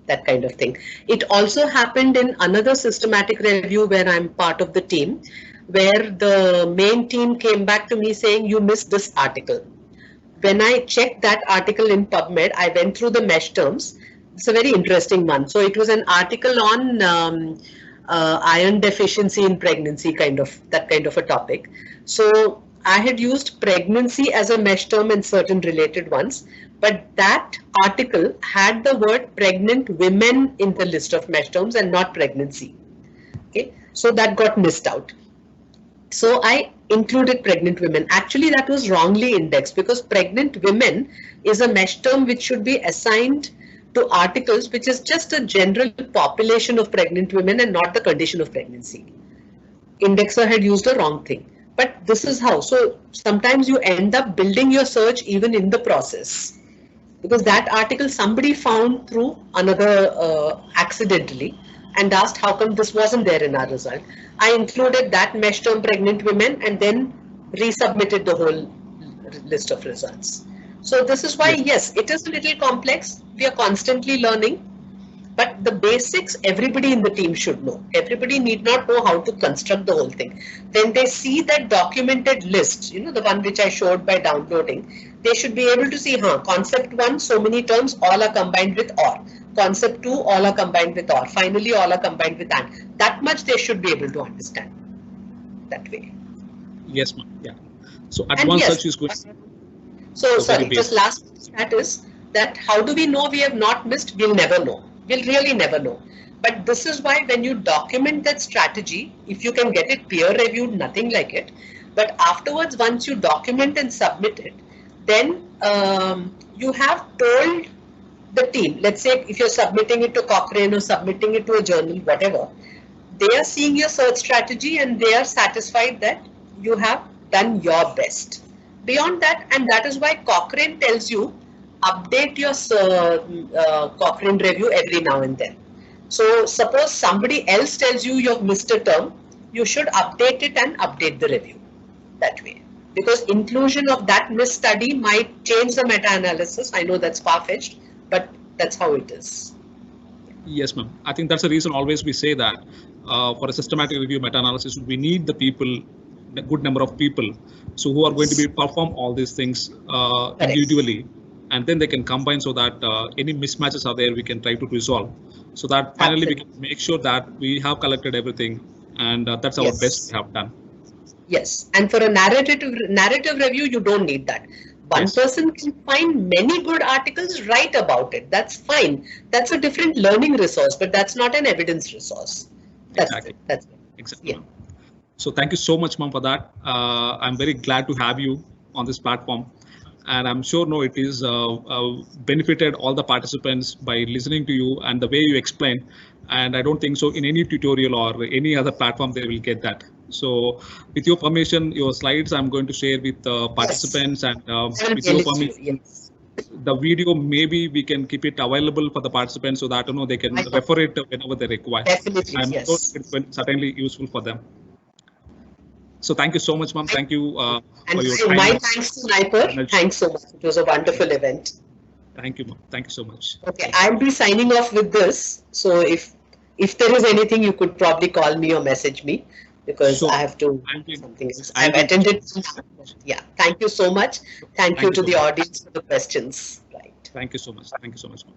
that kind of thing. It also happened in another systematic review where I'm part of the team, where the main team came back to me saying, you missed this article. When I checked that article in PubMed, I went through the mesh terms. It's a very interesting one. So it was an article on iron deficiency in pregnancy, that kind of a topic. So I had used pregnancy as a mesh term and certain related ones, but that article had the word pregnant women in the list of mesh terms and not pregnancy. Okay, so that got missed out. So I included pregnant women. Actually, that was wrongly indexed because pregnant women is a mesh term which should be assigned to articles which is just a general population of pregnant women and not the condition of pregnancy. Indexer had used a wrong thing. But this is how. So sometimes you end up building your search even in the process. Because that article somebody found through another accidentally and asked how come this wasn't there in our result. I included that mesh term pregnant women and then resubmitted the whole list of results. So this is why, yes, it is a little complex. We are constantly learning, but the basics everybody in the team should know. Everybody need not know how to construct the whole thing. When they see that documented list, the one which I showed by downloading, they should be able to see, concept 1, so many terms, all are combined with or. Concept 2, all are combined with or. Finally, all are combined with and. That much they should be able to understand that way. Yes, ma'am. Yeah. So advanced search is good. So sorry, just last that is that how do we know we have not missed? We'll never know. We'll really never know. But this is why when you document that strategy, if you can get it peer reviewed, nothing like it. But afterwards, once you document and submit it, then you have told the team, let's say if you're submitting it to Cochrane or submitting it to a journal, whatever, they are seeing your search strategy and they are satisfied that you have done your best. Beyond that, and that is why Cochrane tells you, update your Cochrane review every now and then. So suppose somebody else tells you you've missed a term, you should update it and update the review that way. Because inclusion of that missed study might change the meta-analysis. I know that's far-fetched, but that's how it is. Yes, ma'am. I think that's the reason always we say that for a systematic review meta-analysis, we need the people, a good number of people, so who are going to perform all these things individually, and then they can combine so that any mismatches are there, we can try to resolve. So that finally we can make sure that we have collected everything, and that's our best we have done. Yes, and for a narrative review, you don't need that. One person can find many good articles, write about it. That's fine. That's a different learning resource, but that's not an evidence resource. Exactly. That's it. Exactly. Yeah. So thank you so much, ma'am, for that. I'm very glad to have you on this platform. And I'm sure it is benefited all the participants by listening to you and the way you explain. And I don't think so in any tutorial or any other platform they will get that. So with your permission, your slides I'm going to share with participants, and with your permission, the video maybe we can keep it available for the participants so that they can refer it whenever they require. Definitely, I'm sure it's certainly useful for them. So thank you so much, ma'am. Thank you for your time. My thanks to Naipur. Thanks so much. It was a wonderful event. Thank you, ma'am. Thank you so much. Okay, I'll be signing off with this. So if there is anything, you could probably call me or message me, because I have to do something else. I've attended. Yeah, thank you so much. Thank you to the audience for the questions. Right. Thank you so much. Thank you so much, ma'am.